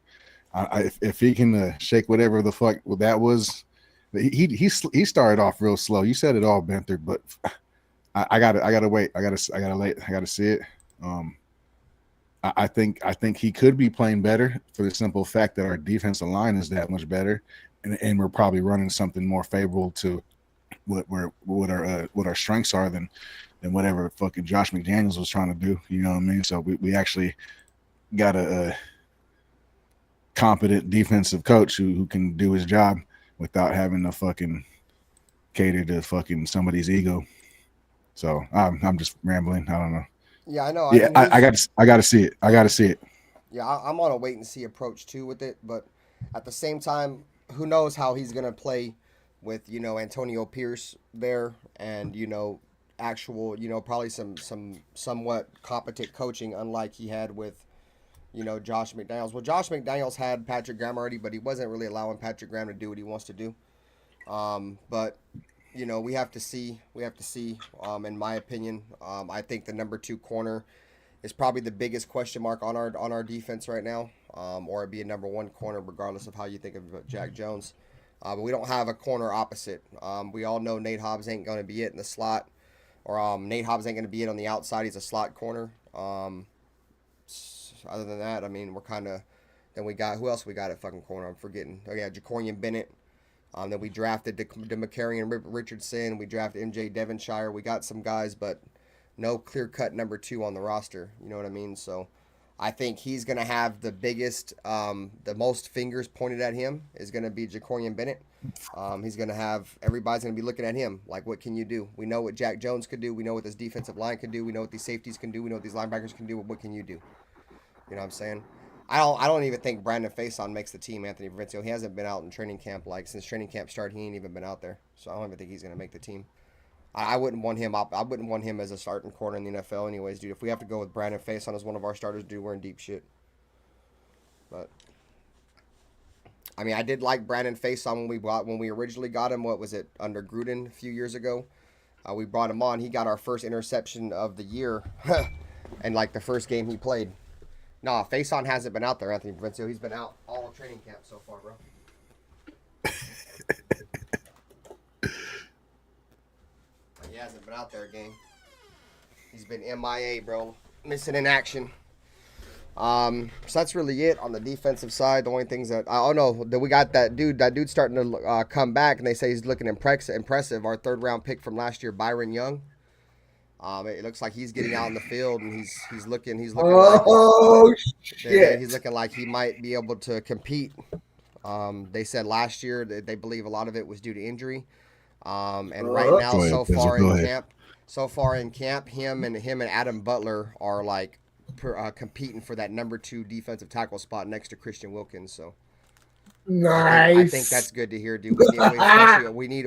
if he can shake whatever the fuck that was, he started off real slow. You said it all, Benther, but I gotta wait. I gotta see it. I think he could be playing better for the simple fact that our defensive line is that much better, and we're probably running something more favorable to what our strengths are than whatever fucking Josh McDaniels was trying to do. You know what I mean? So we actually got a competent defensive coach who can do his job without having to fucking cater to fucking somebody's ego. So I'm just rambling. I don't know. Yeah, I know. Yeah, I mean, I got to see it. I got to see it. Yeah, I'm on a wait and see approach too with it, but at the same time, who knows how he's gonna play with Antonio Pierce there, and actual probably some somewhat competent coaching, unlike he had with Josh McDaniels. Well, Josh McDaniels had Patrick Graham already, but he wasn't really allowing Patrick Graham to do what he wants to do. But we have to see. We have to see. In my opinion, I think the number 2 corner is probably the biggest question mark on our defense right now, or it'd be a number 1 corner, regardless of how you think of Jack Jones. But we don't have a corner opposite. We all know Nate Hobbs ain't going to be it in the slot, or Nate Hobbs ain't going to be it on the outside. He's a slot corner. Other than that, I mean, we're kind of. Then we got who else we got at fucking corner? I'm forgetting. Oh yeah, Jacorian Bennett. Then we drafted DeMarcarian Richardson. We drafted MJ Devonshire. We got some guys, but no clear-cut number 2 on the roster. You know what I mean? So I think he's going to have the biggest, the most fingers pointed at him is going to be Jacorian Bennett. He's going to have, everybody's going to be looking at him like, what can you do? We know what Jack Jones could do. We know what this defensive line can do. We know what these safeties can do. We know what these linebackers can do. What can you do? You know what I'm saying? I don't even think Brandon Faison makes the team, Anthony Provincial. He hasn't been out in training camp. Since training camp started, he ain't even been out there. So I don't even think he's going to make the team. I wouldn't want him up. I wouldn't want him as a starting corner in the NFL anyways, dude. If we have to go with Brandon Faison as one of our starters, dude, we're in deep shit. But I mean, I did like Brandon Faison when we originally got him. What was it, under Gruden a few years ago? We brought him on. He got our first interception of the year and like the first game he played. Nah, Faison hasn't been out there, Anthony Provincial. He's been out all of training camp so far, bro. He hasn't been out there, gang. He's been MIA, bro. Missing in action. So that's really it on the defensive side. The only things that that we got that dude starting to come back, and they say he's looking impressive. Our 3rd round pick from last year, Byron Young. It looks like he's getting out in the field, and he's looking. Shit! He's looking like he might be able to compete. They said last year that they believe a lot of it was due to injury. And right now, so far in camp, him and Adam Butler are like competing for that number 2 defensive tackle spot next to Christian Wilkins. So nice. I think that's good to hear, dude. We need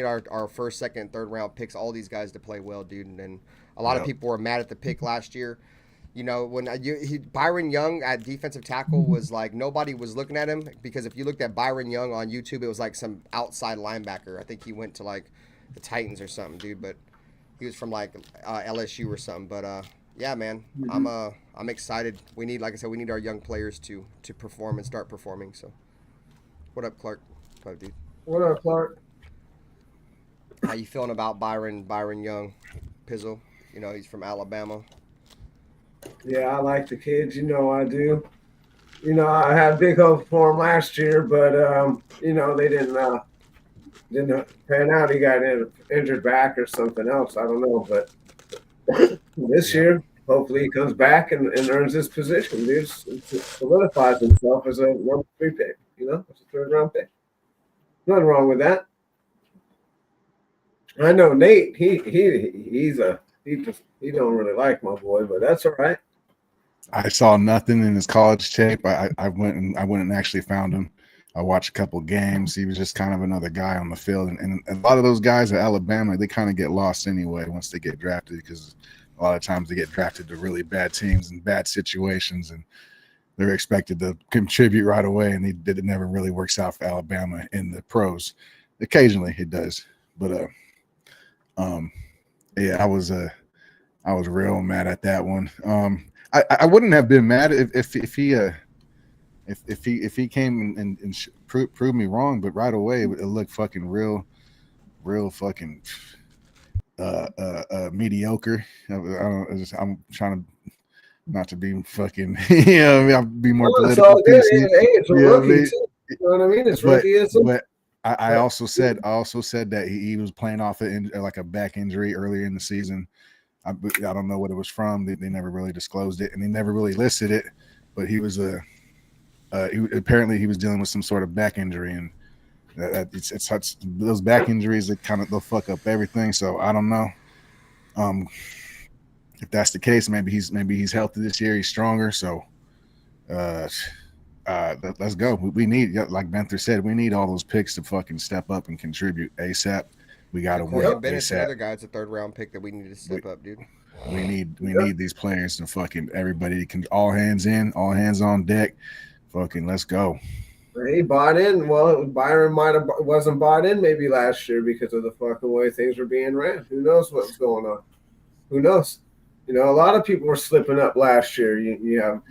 our first, second, 3rd round picks. All these guys to play well, dude. And a lot of people were mad at the pick last year. When Byron Young at defensive tackle was like nobody was looking at him, because if you looked at Byron Young on YouTube, it was like some outside linebacker. I think he went to like the Titans or something, dude. But he was from like LSU or something. But yeah, man, I'm excited. We need, like I said, we need our young players to perform and start performing. So, what up, Clark? What up, dude? What up, Clark? How you feeling about Byron Young, Pizzle? He's from Alabama. Yeah, I like the kids. I do. I had big hopes for him last year, but they didn't pan out. He got injured back or something else. I don't know, but this year, hopefully, he comes back and earns his position. Dude, solidifies himself as a number 3 pick. As a 3rd round pick. Nothing wrong with that. I know Nate. He don't really like my boy, but that's all right. I saw nothing in his college tape. I went and actually found him. I watched a couple games. He was just kind of another guy on the field, and a lot of those guys at Alabama, they kind of get lost anyway once they get drafted, because a lot of times they get drafted to really bad teams and bad situations, and they're expected to contribute right away, and it never really works out for Alabama in the pros. Occasionally it does, but yeah, I was real mad at that one. I wouldn't have been mad if he came and proved me wrong, but right away it looked fucking real fucking mediocre. I'm trying to not to be fucking, I'll be more political. All good. PC. Hey, it's a rookie too. You know what I mean? It's rookieism. But I also said that he was playing off like a back injury earlier in the season. I don't know what it was from. They never really disclosed it, and they never really listed it. But he was apparently he was dealing with some sort of back injury, and it's those back injuries that they'll fuck up everything. So I don't know. If that's the case, maybe he's healthy this year. He's stronger. So let's go. We need, like Benther said, we need all those picks to fucking step up and contribute ASAP. We got to win. Bennett's another guy. It's a 3rd round pick that we need to step up, dude. We need these players to fucking everybody can all hands in, all hands on deck. Fucking let's go. He bought in. Well, Byron wasn't bought in maybe last year because of the fucking way things were being ran. Who knows what's going on? Who knows? You know, a lot of people were slipping up last year. You have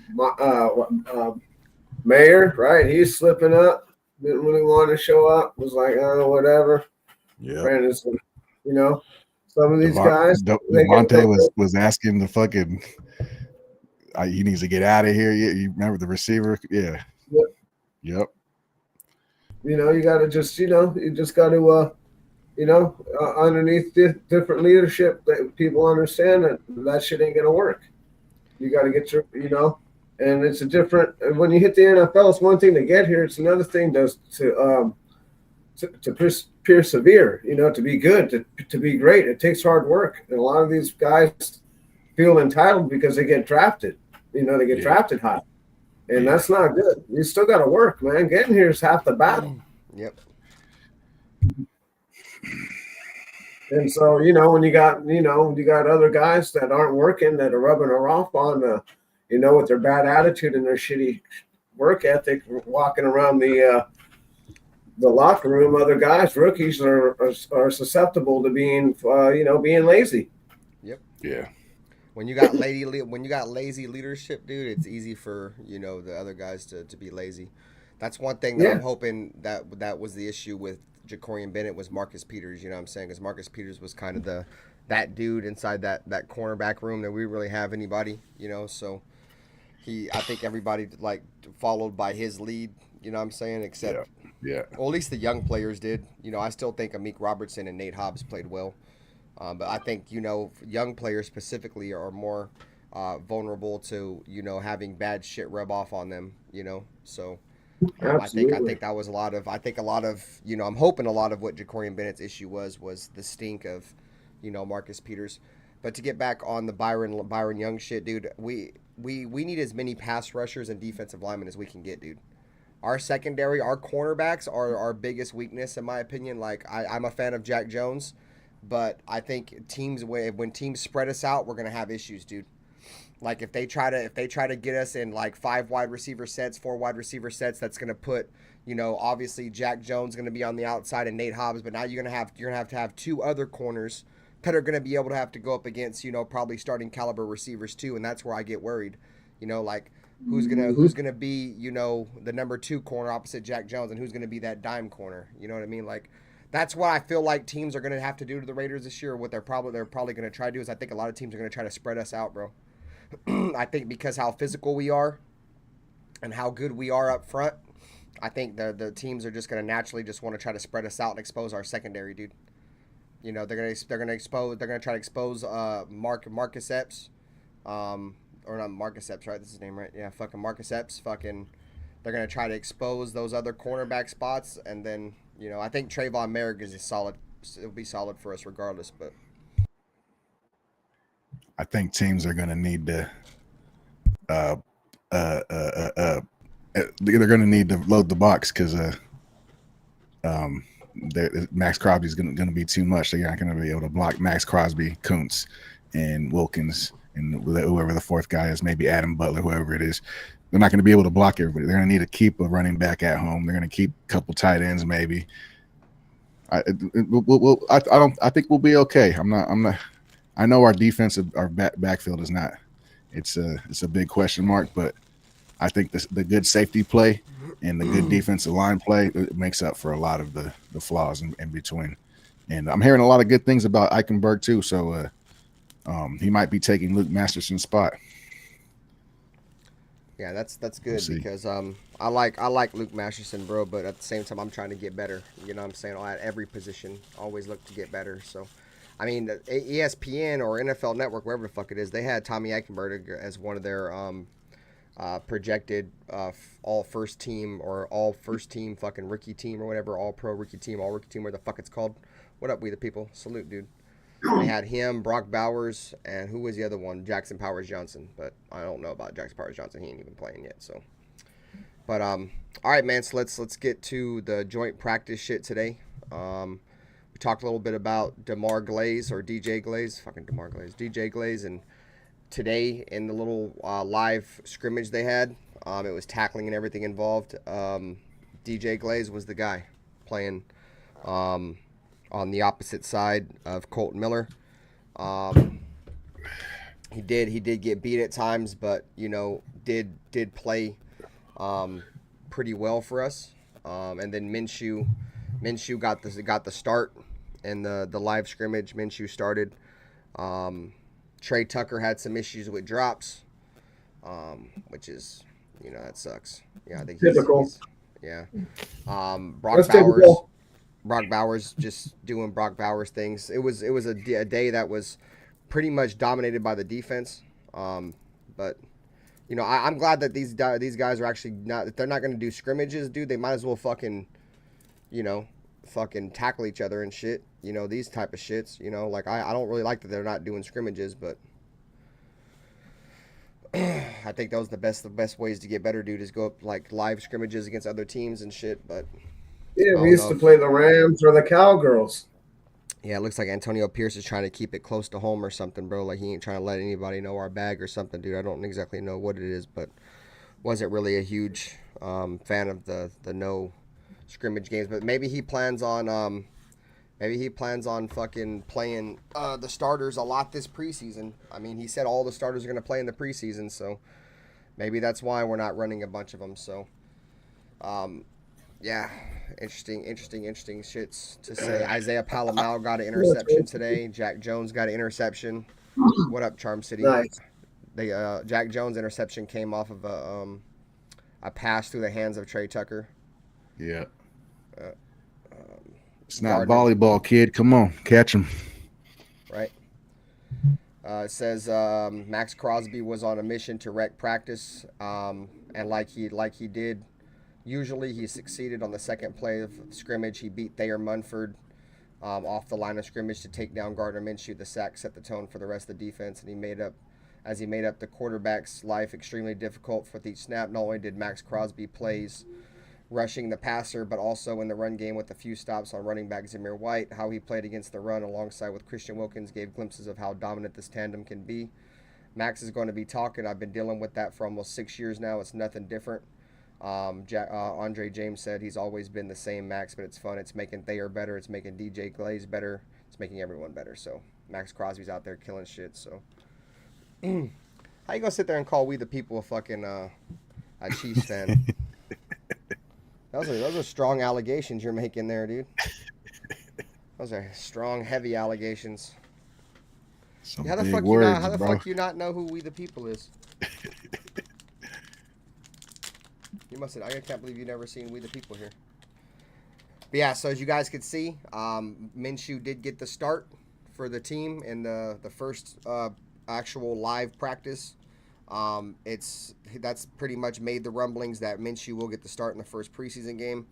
Mayer, right? He's slipping up. Didn't really want to show up. Was like, oh, whatever. Yeah. You know, some of these guys. Devontae was asking the fucking. He needs to get out of here. You remember the receiver? Yeah. Yep. You know, you got to just. You just got to. Underneath different leadership, that people understand that shit ain't gonna work. You got to get your, and it's a different. When you hit the NFL, it's one thing to get here; it's another thing to persevere. To be good, to be great. It takes hard work, and a lot of these guys feel entitled because they get drafted. They get drafted high, and that's not good. You still got to work, man. Getting here is half the battle. Yep. And so, when you got other guys that aren't working, that are rubbing her off on with their bad attitude and their shitty work ethic, walking around the locker room, other guys, rookies are susceptible to being lazy. Yep. Yeah. When you got lazy leadership, dude, it's easy for the other guys to be lazy. That's one thing that I'm hoping that was the issue with Jacorian Bennett was Marcus Peters, you know what I'm saying? Because Marcus Peters was kind of that dude inside that cornerback room that we really have anybody, so I think everybody followed by his lead, you know what I'm saying? Except yeah. Well, at least the young players did. I still think Amik Robertson and Nate Hobbs played well. But I think, young players specifically are more vulnerable to, having bad shit rub off on them, so I think that was a lot of I'm hoping a lot of what Jacorian Bennett's issue was the stink of Marcus Peters. But to get back on the Byron Young shit, dude, we need as many pass rushers and defensive linemen as we can get, dude. Our secondary, our cornerbacks are our biggest weakness in my opinion. I'm a fan of Jack Jones, but I think when teams spread us out, we're gonna have issues, dude. If they try to get us in 5 wide receiver sets, 4 wide receiver sets, that's gonna put, obviously Jack Jones gonna be on the outside and Nate Hobbs, but now you're gonna have to have 2 other corners that are gonna be able to have to go up against, probably starting caliber receivers too, and that's where I get worried. Who's gonna be, the number 2 corner opposite Jack Jones, and who's gonna be that dime corner? You know what I mean? That's what I feel like teams are gonna have to do to the Raiders this year. What they're probably gonna try to do is I think a lot of teams are gonna try to spread us out, bro. I think because how physical we are and how good we are up front, I think the teams are just going to naturally just want to try to spread us out and expose our secondary, dude. They're going to try to expose Marcus Epps, or not Marcus Epps, right? That's his name, right? Yeah, fucking Marcus Epps. Fucking, they're going to try to expose those other cornerback spots, and then I think Trayvon Merrick is solid. It'll be solid for us regardless, but. I think teams are going to need to they're going to need to load the box because Max Crosby's going to be too much. They're not going to be able to block Max Crosby, Kuntz, and Wilkins, and whoever the 4th guy is, maybe Adam Butler, whoever it is. They're not going to be able to block everybody. They're going to need to keep a running back at home. They're going to keep a couple tight ends, maybe. I think we'll be okay. I'm not. I know our our backfield is not. It's a big question mark, but I think the good safety play and the good defensive line play, it makes up for a lot of the flaws in between. And I'm hearing a lot of good things about Eichenberg too. So he might be taking Luke Masterson's spot. Yeah, that's good because I like Luke Masterson, bro, but at the same time I'm trying to get better. You know what I'm saying? At every position, always look to get better. So, I mean, ESPN or NFL Network, wherever the fuck it is, they had Tommy Eichenberg as one of their projected all first team fucking rookie team or whatever, all pro rookie team, all rookie team, where the fuck it's called. What up, we the people? Salute, dude. They had him, Brock Bowers, and who was the other one? Jackson Powers Johnson. But I don't know about Jackson Powers Johnson. He ain't even playing yet. So, but all right, man. So let's get to the joint practice shit today. We talked a little bit about DeMar Glaze or DJ Glaze, fucking DeMar Glaze, DJ Glaze, and today in the little live scrimmage they had, it was tackling and everything involved. DJ Glaze was the guy playing. On the opposite side of Colton Miller. He did get beat at times, but did play pretty well for us. And then Minshew got the start in the live scrimmage. Minshew started. Trey Tucker had some issues with drops, which is that sucks. Yeah, I think typical. Yeah. Brock Bowers just doing Brock Bowers things. It was a day that was pretty much dominated by the defense. But I'm glad that these guys are actually not. If they're not going to do scrimmages, dude, they might as well fucking tackle each other and shit. These type of shits. Like I don't really like that they're not doing scrimmages, but I think that was the best ways to get better, dude, is go up like live scrimmages against other teams and shit. But yeah, we used to play the Rams or the Cowgirls. Yeah, it looks like Antonio Pierce is trying to keep it close to home or something, bro. Like he ain't trying to let anybody know our bag or something, dude. I don't exactly know what it is, but wasn't really a huge fan of the no scrimmage games. But maybe he plans on fucking playing the starters a lot this preseason. I mean, he said all the starters are going to play in the preseason, so maybe that's why we're not running a bunch of them. So, yeah. Interesting shits to say. Isaiah Palomar got an interception today. Jack Jones got an interception. What up, Charm City? Nice. Jack Jones' interception came off of a pass through the hands of Trey Tucker. Yeah. It's not volleyball, kid. Come on, catch him. Right. It says Max Crosby was on a mission to wreck practice, and like he did. Usually he succeeded on the second play of scrimmage. He beat Thayer Munford off the line of scrimmage to take down Gardner Minshew. The sack set the tone for the rest of the defense, and he made up the quarterback's life extremely difficult for each snap. Not only did Max Crosby plays rushing the passer, but also in the run game with a few stops on running back Zamir White. How he played against the run alongside with Christian Wilkins gave glimpses of how dominant this tandem can be. Max is going to be talking. I've been dealing with that for almost 6 years now. It's nothing different. Andre James said he's always been the same, Max, but it's fun. It's making Thayer better. It's making DJ Glaze better. It's making everyone better. So Max Crosby's out there killing shit. So how you gonna sit there and call we the people a fucking a Chiefs fan? Those are strong allegations you're making there, dude. Those are strong, heavy allegations. How the fuck you not know who we the people is? You must have. I can't believe you've never seen We the People here. But yeah, so as you guys could see, Minshew did get the start for the team in the first actual live practice. That's pretty much made the rumblings that Minshew will get the start in the first preseason game.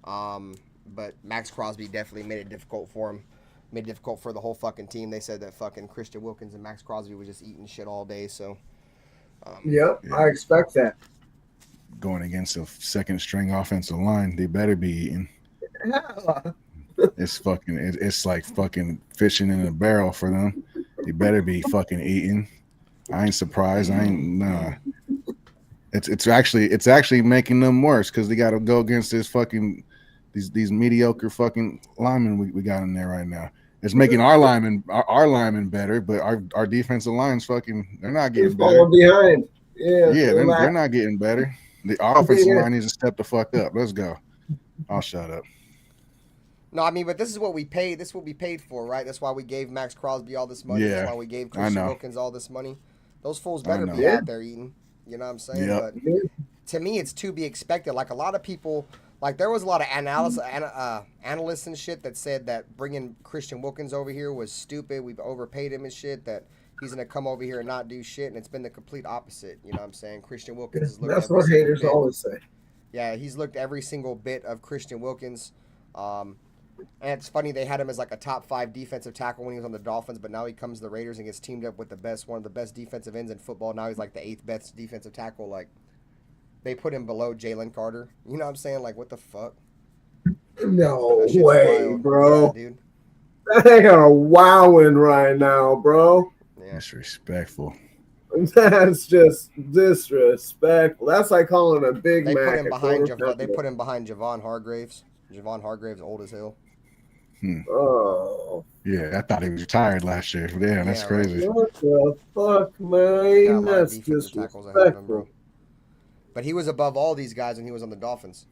But Max Crosby definitely made it difficult for him. Made it difficult for the whole fucking team. They said that fucking Christian Wilkins and Max Crosby were just eating shit all day. So. Yep, yeah. I expect that. Going against a second string offensive line, they better be eating. It's like fucking fishing in a barrel for them. They better be fucking eating. I ain't surprised. Nah. It's actually making them worse because they got to go against this fucking these mediocre fucking linemen we got in there right now. It's making our linemen better, but our defensive line's fucking they're not getting better. Falling behind. Yeah, they're not getting better. The offensive line needs to step the fuck up. Let's go. I'll shut up. No, I mean, but this is what we paid. This is what we paid for, right? That's why we gave Max Crosby all this money. Yeah, That's why we gave I Christian know. Wilkins all this money. Those fools better be Yeah. out there eating. You know what I'm saying? Yep. But to me, it's to be expected. Like a lot of people, like there was a lot of analysts and shit that said that bringing Christian Wilkins over here was stupid. We've overpaid him and shit. That he's gonna come over here and not do shit. And it's been the complete opposite. You know what I'm saying? Christian Wilkins has looked. That's what haters always say. Yeah, he's looked every single bit of Christian Wilkins. And it's funny they had him as like a top 5 defensive tackle when he was on the Dolphins, but now he comes to the Raiders and gets teamed up with one of the best defensive ends in football. Now he's like the 8th best defensive tackle. Like they put him below Jalen Carter. You know what I'm saying? Like what the fuck? No way, wild. bro. Yeah, dude. They are wowing right now, bro. Yeah. Disrespectful. That's just disrespectful. That's like calling a Big They Mac. put him behind Javon Hargraves. Javon Hargraves old as hell. Oh. Yeah, I thought he was retired last year. Damn, that's crazy. What the fuck, man? That's disrespectful. But he was above all these guys when he was on the Dolphins.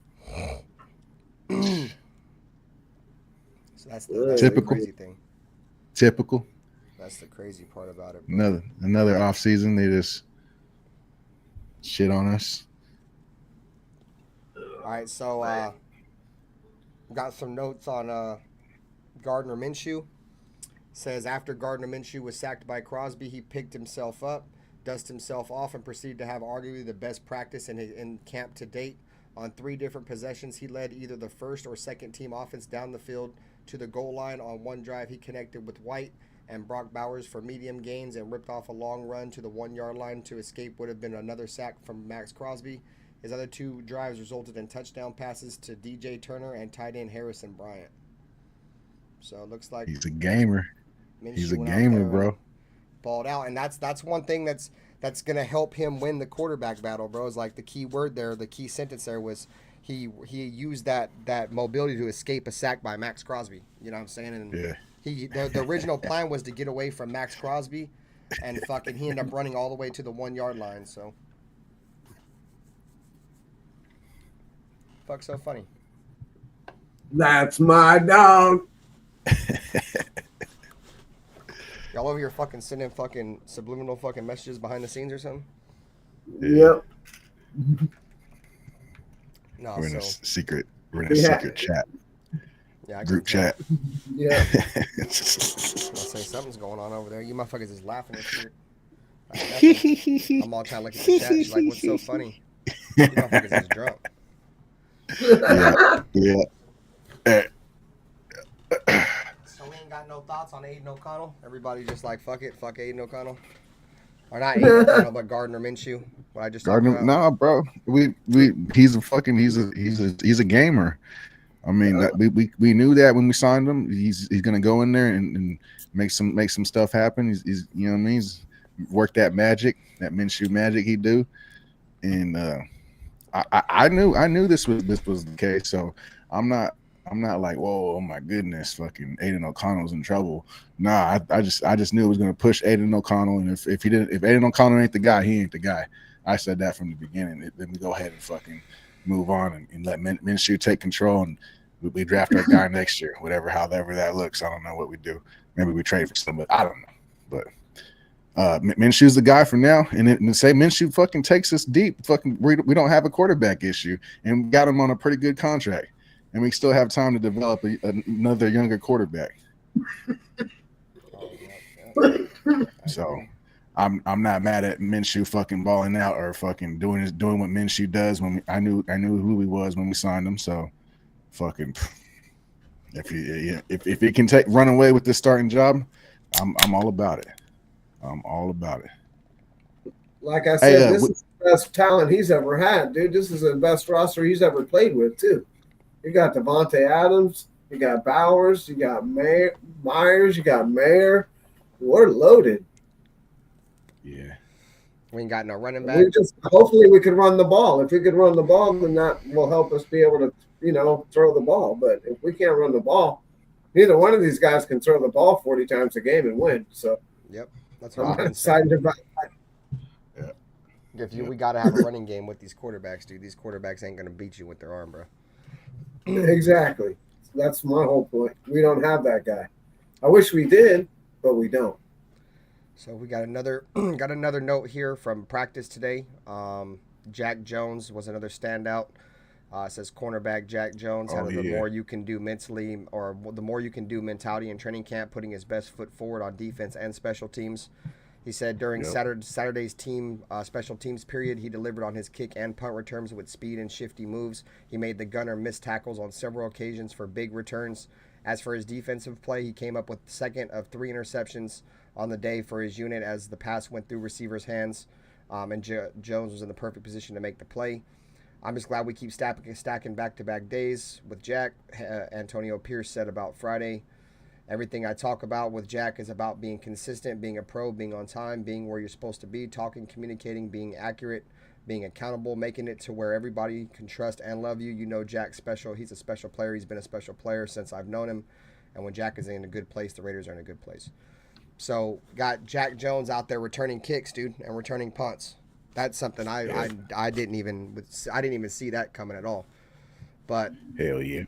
So that's the Typical. crazy thing. Typical. That's the crazy part about it. Another off season. They just shit on us. All right, so got some notes on Gardner Minshew. Says after Gardner Minshew was sacked by Crosby, he picked himself up, dusted himself off, and proceeded to have arguably the best practice in camp to date. On 3 different possessions, he led either the first or second team offense down the field to the goal line. On one drive, he connected with White and Brock Bowers for medium gains and ripped off a long run to the 1-yard line to escape would have been another sack from Max Crosby. His other 2 drives resulted in touchdown passes to DJ Turner and tight end Harrison Bryant. So it looks like he's a gamer. Minshew He's a went out gamer, there and bro. Balled out, and that's one thing that's gonna help him win the quarterback battle, bro. Is like the key word there, the key sentence there was he used that mobility to escape a sack by Max Crosby. You know what I'm saying? And Yeah. The original plan was to get away from Max Crosby, and fucking he ended up running all the way to the 1-yard line. So, fuck, so funny. That's my dog. Y'all over here fucking sending fucking subliminal fucking messages behind the scenes or something? Yep. No, We're in a so secret. We're in a secret chat. yeah, I Group can tell. chat. Yeah. I'll say something's going on over there. You motherfuckers is laughing and shit. I'm all trying to look at the chat. She's like, what's so funny? You motherfuckers is drunk. Yeah. So we ain't got no thoughts on Aiden O'Connell? Everybody just like, fuck it. Fuck Aiden O'Connell. Or not Aiden O'Connell, but Gardner Minshew. What I just talked Gardner, about. nah, bro. He's a gamer. I mean, we knew that when we signed him. He's gonna go in there and make some stuff happen. He's you know what I mean. He's worked that Minshew magic he do, and I knew this was the case. So I'm not like, whoa, oh my goodness, fucking Aiden O'Connell's in trouble. Nah, I just knew it was gonna push Aiden O'Connell, and if Aiden O'Connell ain't the guy, he ain't the guy. I said that from the beginning. Then we go ahead and fucking move on and let Minshew take control, and we draft our guy next year, however that looks. I don't know what we do. Maybe we trade for somebody. I don't know. But Minshew's the guy for now. And say Minshew fucking takes us deep. Fucking we don't have a quarterback issue, and we got him on a pretty good contract, and we still have time to develop another younger quarterback. So I'm not mad at Minshew fucking balling out or fucking doing what Minshew does. I knew who he was when we signed him. So fucking if he can run away with this starting job, I'm all about it. I'm all about it. Like I said, this is the best talent he's ever had, dude. This is the best roster he's ever played with, too. You got Devontae Adams, you got Bowers, you got Myers, you got Mayer. We're loaded. Yeah. We ain't got no running back. Hopefully we can run the ball. If we could run the ball, then that will help us be able to, throw the ball. But if we can't run the ball, neither one of these guys can throw the ball 40 times a game and win. So yep, that's what I'm excited about that. Yeah. We got to have a running game with these quarterbacks, dude. These quarterbacks ain't going to beat you with their arm, bro. Exactly. That's my whole point. We don't have that guy. I wish we did, but we don't. So we got another note here from practice today. Jack Jones was another standout. It says cornerback Jack Jones had the more you can do mentally, or the more you can do mentality in training camp, putting his best foot forward on defense and special teams. He said during Saturday's team special teams period, he delivered on his kick and punt returns with speed and shifty moves. He made the gunner miss tackles on several occasions for big returns. As for his defensive play, he came up with the second of 3 interceptions on the day for his unit as the pass went through receivers' hands, and Jones was in the perfect position to make the play. I'm just glad we keep stacking back-to-back days with Jack. Antonio Pierce said about Friday, everything I talk about with Jack is about being consistent, being a pro, being on time, being where you're supposed to be, talking, communicating, being accurate, being accountable, making it to where everybody can trust and love you. You know Jack's special. He's a special player. He's been a special player since I've known him. And when Jack is in a good place, the Raiders are in a good place. So got Jack Jones out there returning kicks, dude, and returning punts. That's something I didn't even see that coming at all. But hell yeah,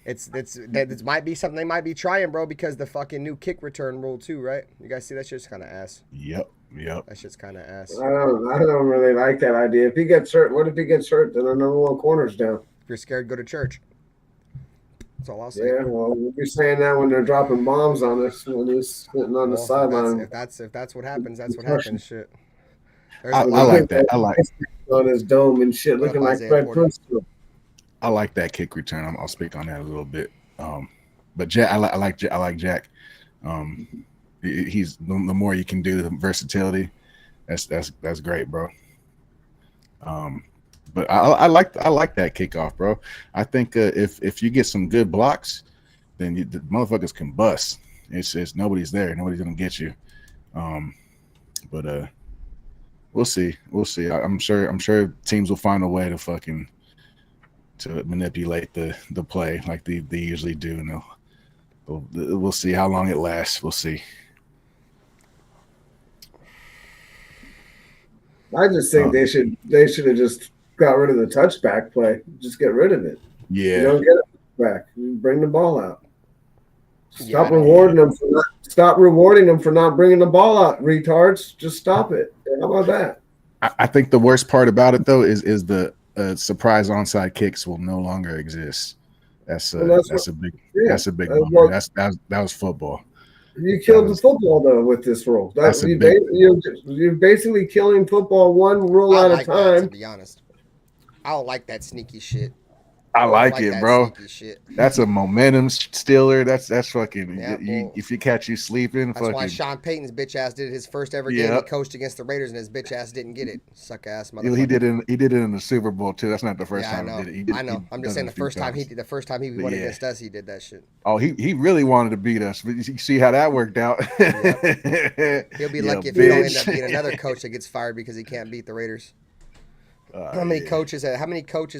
it might be something they might be trying, bro, because the fucking new kick return rule too, right? You guys see that shit's kind of ass. Yep. That shit's kind of ass. I don't really like that idea. If he gets hurt, what if he gets hurt? Then our number one corner's down. If you're scared, go to church. That's all I'll say. Yeah, well, we'll be saying that when they're dropping bombs on us when he's sitting on the sideline. If that's what happens, that's what happens. Shit. I like that. I like on his dome and shit, looking like Fred Prince. I like that kick return. I'll speak on that a little bit. But Jack, I like Jack. He's the more you can do, the versatility. That's great, bro. But I like that kickoff, bro. I think if you get some good blocks, then the motherfuckers can bust. It's nobody's there. Nobody's gonna get you. But we'll see. I'm sure teams will find a way to manipulate the play like they usually do. And we'll see how long it lasts. We'll see. I just think they should have just got rid of the touchback play. Just get rid of it. Yeah. You don't get it back. You bring the ball out. Stop rewarding them for not bringing the ball out, retards. Just stop it. How about that? I think the worst part about it though is the surprise onside kicks will no longer exist. That's a big bummer. That was football. You killed the football though with this rule. You're basically killing football one rule at a time. To be honest, I don't like that sneaky shit. I like it, bro. That's a momentum stealer. That's fucking. If you catch you sleeping, that's why Sean Payton's bitch ass did his first ever game. He coached against the Raiders, and his bitch ass didn't get it. Suck ass motherfucker. He did it in the Super Bowl too. That's not the first time he did it. I know. I'm just saying the first time he won against us, he did that shit. Oh, he really wanted to beat us. But you see how that worked out. He'll be lucky if he don't end up being another coach that gets fired because he can't beat the Raiders. How many coaches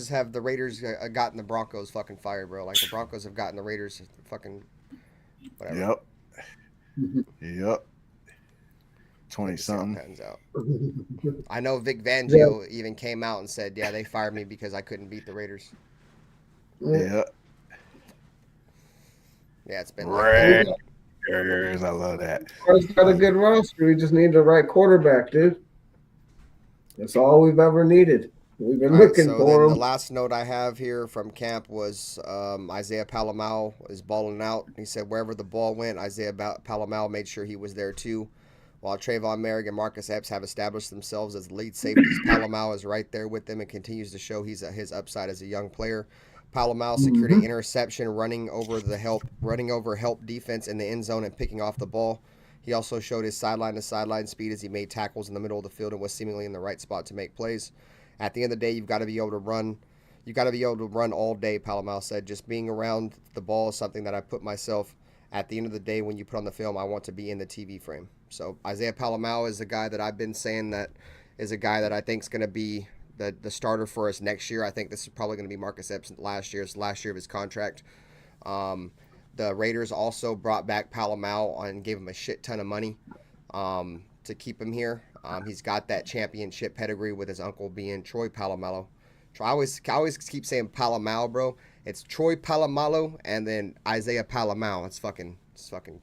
have the Raiders gotten the Broncos fucking fired, bro? Like the Broncos have gotten the Raiders fucking whatever. Yep. 20-something. I know Vic Fangio even came out and said, "Yeah, they fired me because I couldn't beat the Raiders." Yeah. Yeah, it's been Raiders. I love that. He's got a good roster. We just need the right quarterback, dude. That's all we've ever needed. We've been looking for him. The last note I have here from camp was Isaiah Palomau is balling out. He said wherever the ball went, Isaiah Palomau made sure he was there too. While Trayvon Merrick and Marcus Epps have established themselves as lead safeties, Palomau is right there with them and continues to show his upside as a young player. Palomau secured an interception running over help defense in the end zone and picking off the ball. He also showed his sideline-to-sideline speed as he made tackles in the middle of the field and was seemingly in the right spot to make plays. At the end of the day, you've got to be able to run. You've got to be able to run all day, Palomau said. Just being around the ball is something that I put myself. At the end of the day, when you put on the film, I want to be in the TV frame. So Isaiah Palomau is a guy that I've been saying that is a guy that I think is going to be the starter for us next year. I think this is probably going to be Marcus Epps last year of his contract. The Raiders also brought back Palomau and gave him a shit ton of money to keep him here. He's got that championship pedigree with his uncle being Troy Polamalu. I always keep saying Palomau, bro, It's Troy Polamalu and then Isaiah Palamau. It's fucking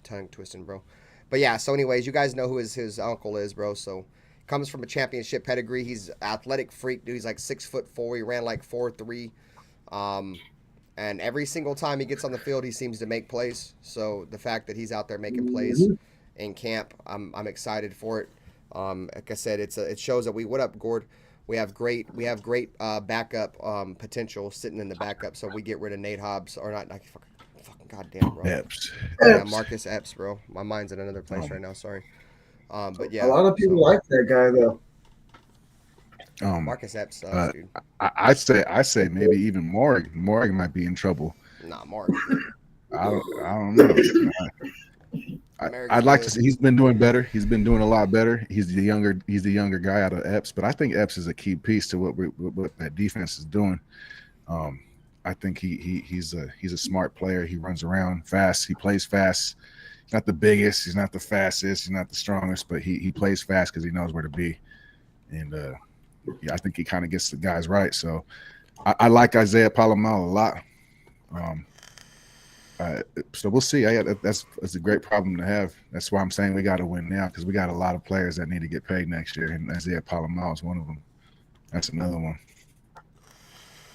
tongue twisting, bro. But yeah, so anyways, you guys know who his uncle is, bro. So comes from a championship pedigree. He's athletic freak, dude. He's like 6'4". He ran like 4'3". And every single time he gets on the field, he seems to make plays. So the fact that he's out there making plays in camp, I'm excited for it. Like I said, it shows that what up, Gord? We have great backup potential sitting in the backup. So we get rid of Nate Hobbs or not. Fucking goddamn, bro. Epps. Yeah, Marcus Epps, bro. My mind's in another place right now. Sorry. But yeah, a lot of people like that guy though. Marcus Epps sucks, dude. I say maybe even Morgan. Morgan might be in trouble. Nah, Morgan. I don't know. I'd like to see. He's been doing better. He's been doing a lot better. He's the younger guy out of Epps, but I think Epps is a key piece to what that defense is doing. I think he's a smart player. He runs around fast. He plays fast. He's not the biggest. He's not the fastest. He's not the strongest, but he plays fast because he knows where to be. And yeah, I think he kind of gets the guys right. So I like Isaiah Palamau a lot. So we'll see. That's a great problem to have. That's why I'm saying we got to win now because we got a lot of players that need to get paid next year, and Isaiah Palamau is one of them. That's another one.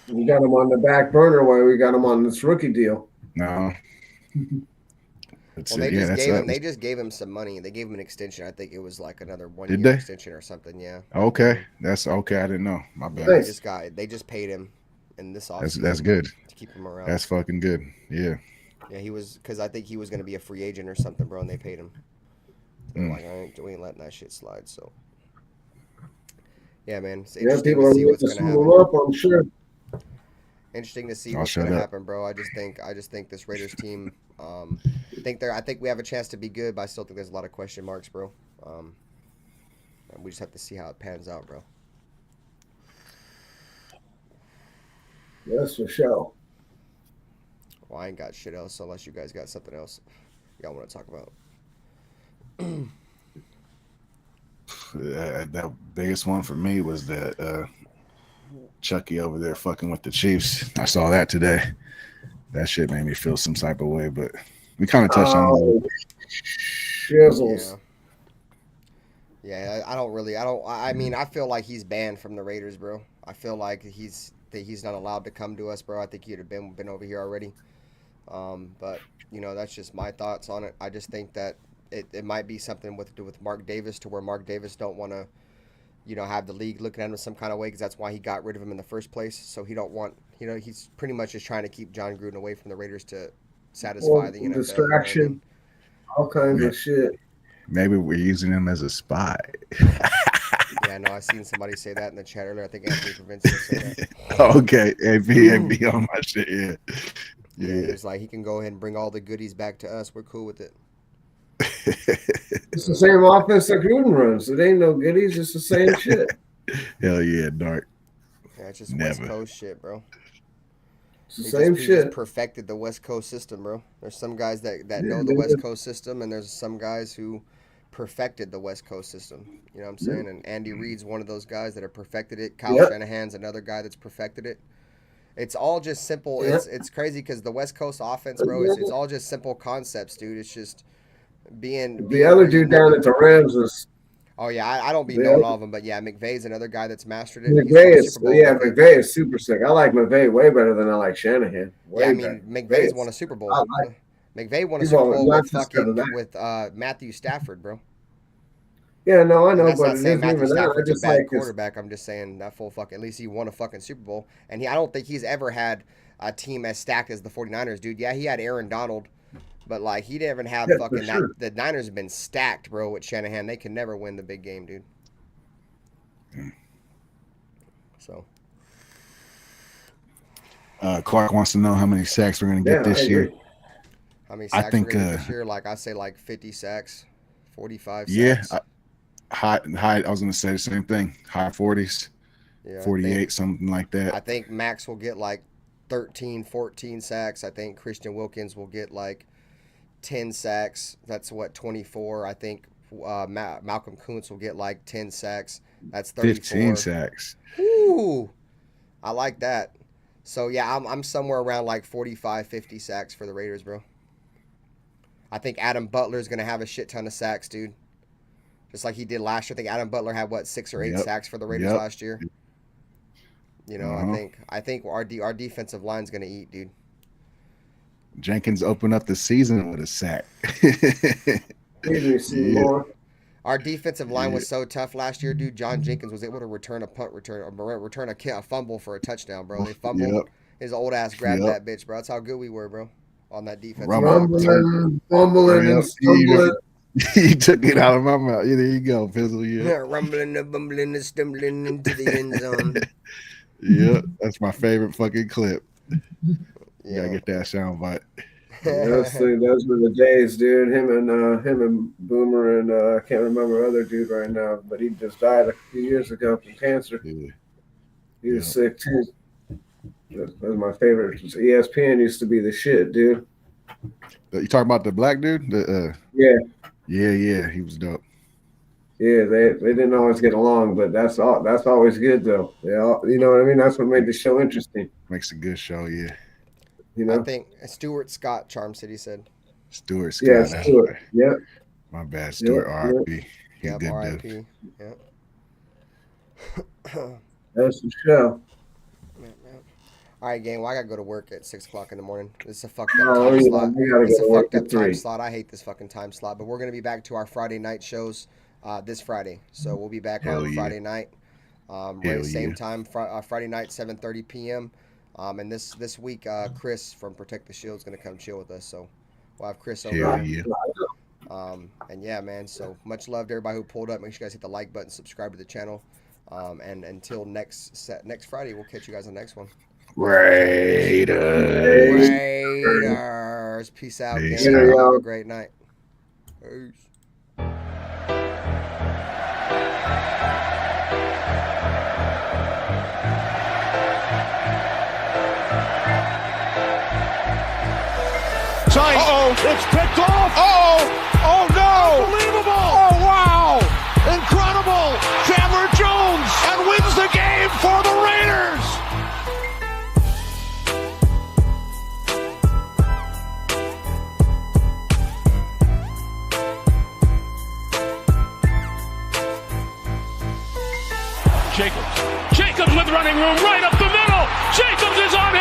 We got him on the back burner while we got him on this rookie deal. No. Well, they just gave him some money. They gave him an extension. I think it was like another 1 year extension or something. Yeah. Okay, that's okay. I didn't know. My bad. They just paid him in this offseason. That's good. To keep him around. That's fucking good. Yeah. Yeah, he was because I think he was going to be a free agent or something, bro, and they paid him. Like, we ain't letting that shit slide. So. Yeah, man. It's interesting to see what's going to happen. Up, I'm sure. Interesting to see what's going to happen, bro. I just think this Raiders team. I think we have a chance to be good, but I still think there's a lot of question marks, bro. And we just have to see how it pans out, bro. Yes, for sure. Well, I ain't got shit else unless you guys got something else y'all want to talk about. That biggest one for me was that Chucky over there fucking with the Chiefs. I saw that today. That shit made me feel some type of way, but we kind of touched on it. Shizzles. Yeah, I mean, I feel like he's banned from the Raiders, bro. I feel like he's not allowed to come to us, bro. I think he'd have been over here already. But that's just my thoughts on it. I just think that it might be something with Mark Davis to where Mark Davis don't want to, have the league looking at him some kind of way because that's why he got rid of him in the first place. So he don't want, he's pretty much just trying to keep John Gruden away from the Raiders to satisfy the NFL. Distraction, all kinds of shit. Maybe we're using him as a spy. Yeah, no, I seen somebody say that in the chat earlier. I think Anthony Provincia said that. Okay, AB on my shit, yeah. It's like he can go ahead and bring all the goodies back to us. We're cool with it. It's the same offense that Gruden runs. It ain't no goodies. It's the same shit. Hell yeah, Dark. Yeah, it's just West Coast shit, bro. It's the same shit. Just perfected the West Coast system, bro. There's some guys that know the West Coast system, and there's some guys who perfected the West Coast system. You know what I'm saying? And Andy Reid's one of those guys that have perfected it. Kyle Shanahan's another guy that's perfected it. It's all just simple. It's crazy because the West Coast offense, bro, it's all just simple concepts, dude. It's just being the other dude down at the Rams is. Oh yeah, I don't be knowing all of them, but yeah, McVay's another guy that's mastered it. McVay is super sick. I like McVay way better than I like Shanahan. McVay's won a Super Bowl. McVay won a Super Bowl with Matthew Stafford, bro. Yeah, no, I know, but not saying Matthew Stafford's a bad quarterback. I'm just saying that at least he won a fucking Super Bowl, and I don't think he's ever had a team as stacked as the 49ers, dude. Yeah, he had Aaron Donald. But, like, he didn't even have fucking that. The Niners have been stacked, bro, with Shanahan. They can never win the big game, dude. So. Clark wants to know how many sacks we're going to get this year. How many sacks we're going to get this year? Like, I say, 50 sacks, 45 sacks. Yeah. High. I was going to say the same thing. High 40s, 48, something like that. I think Max will get, 13, 14 sacks. I think Christian Wilkins will get, 10 sacks. That's 24. I think Malcolm Kuntz will get 10 sacks. That's 34. 15 sacks. Ooh, I like that. So, yeah, I'm somewhere around like 45, 50 sacks for the Raiders, bro. I think Adam Butler's going to have a shit ton of sacks, dude. Just like he did last year. I think Adam Butler had, 6 or 8 sacks for the Raiders last year? You know, I think our defensive line's going to eat, dude. Jenkins opened up the season with a sack. Our defensive line was so tough last year, dude. John Jenkins was able to return a a fumble for a touchdown, bro. They fumbled. His old ass grabbed that bitch, bro. That's how good we were, bro, on that defense. Fumbling, and stumbling. You took it out of my mouth. Yeah, there you go, Fizzle. Yeah. Rumbling and bumbling and stumbling into the end zone. Yeah, that's my favorite fucking clip. You gotta get that sound bite. Those were the days, dude. Him and Boomer and I can't remember other dude right now, but he just died a few years ago from cancer. Yeah. He was sick too. That was my favorite. ESPN used to be the shit, dude. You talking about the black dude? Yeah. Yeah, he was dope. Yeah, they didn't always get along, but that's always good though. Yeah, you know what I mean? That's what made the show interesting. Makes a good show, yeah. You know? I think Stuart Scott, Charm City said. Stuart Scott. Yeah, Stuart. Yeah. My bad, Stuart. R.I.P. Yeah, R.I.P. Yeah. That's the show. Yeah. All right, gang. Well, I gotta go to work at 6 o'clock in the morning. This is a fucked up time slot. It's a fucked up time slot. I hate this fucking time slot. But we're gonna be back to our Friday night shows this Friday. So we'll be back on Friday night. Same time. Friday night, 7:30 p.m. And this week, Chris from Protect the Shield is gonna come chill with us. So we'll have Chris over. And yeah, man. So much love to everybody who pulled up. Make sure you guys hit the like button, subscribe to the channel. And until next Friday, we'll catch you guys on the next one. Raiders. Peace out, gang. Have a great night. Peace. It's picked off. Oh no. Unbelievable. Oh, wow. Incredible. Chandler Jones and wins the game for the Raiders. Jacobs with running room right up the middle. Jacobs is on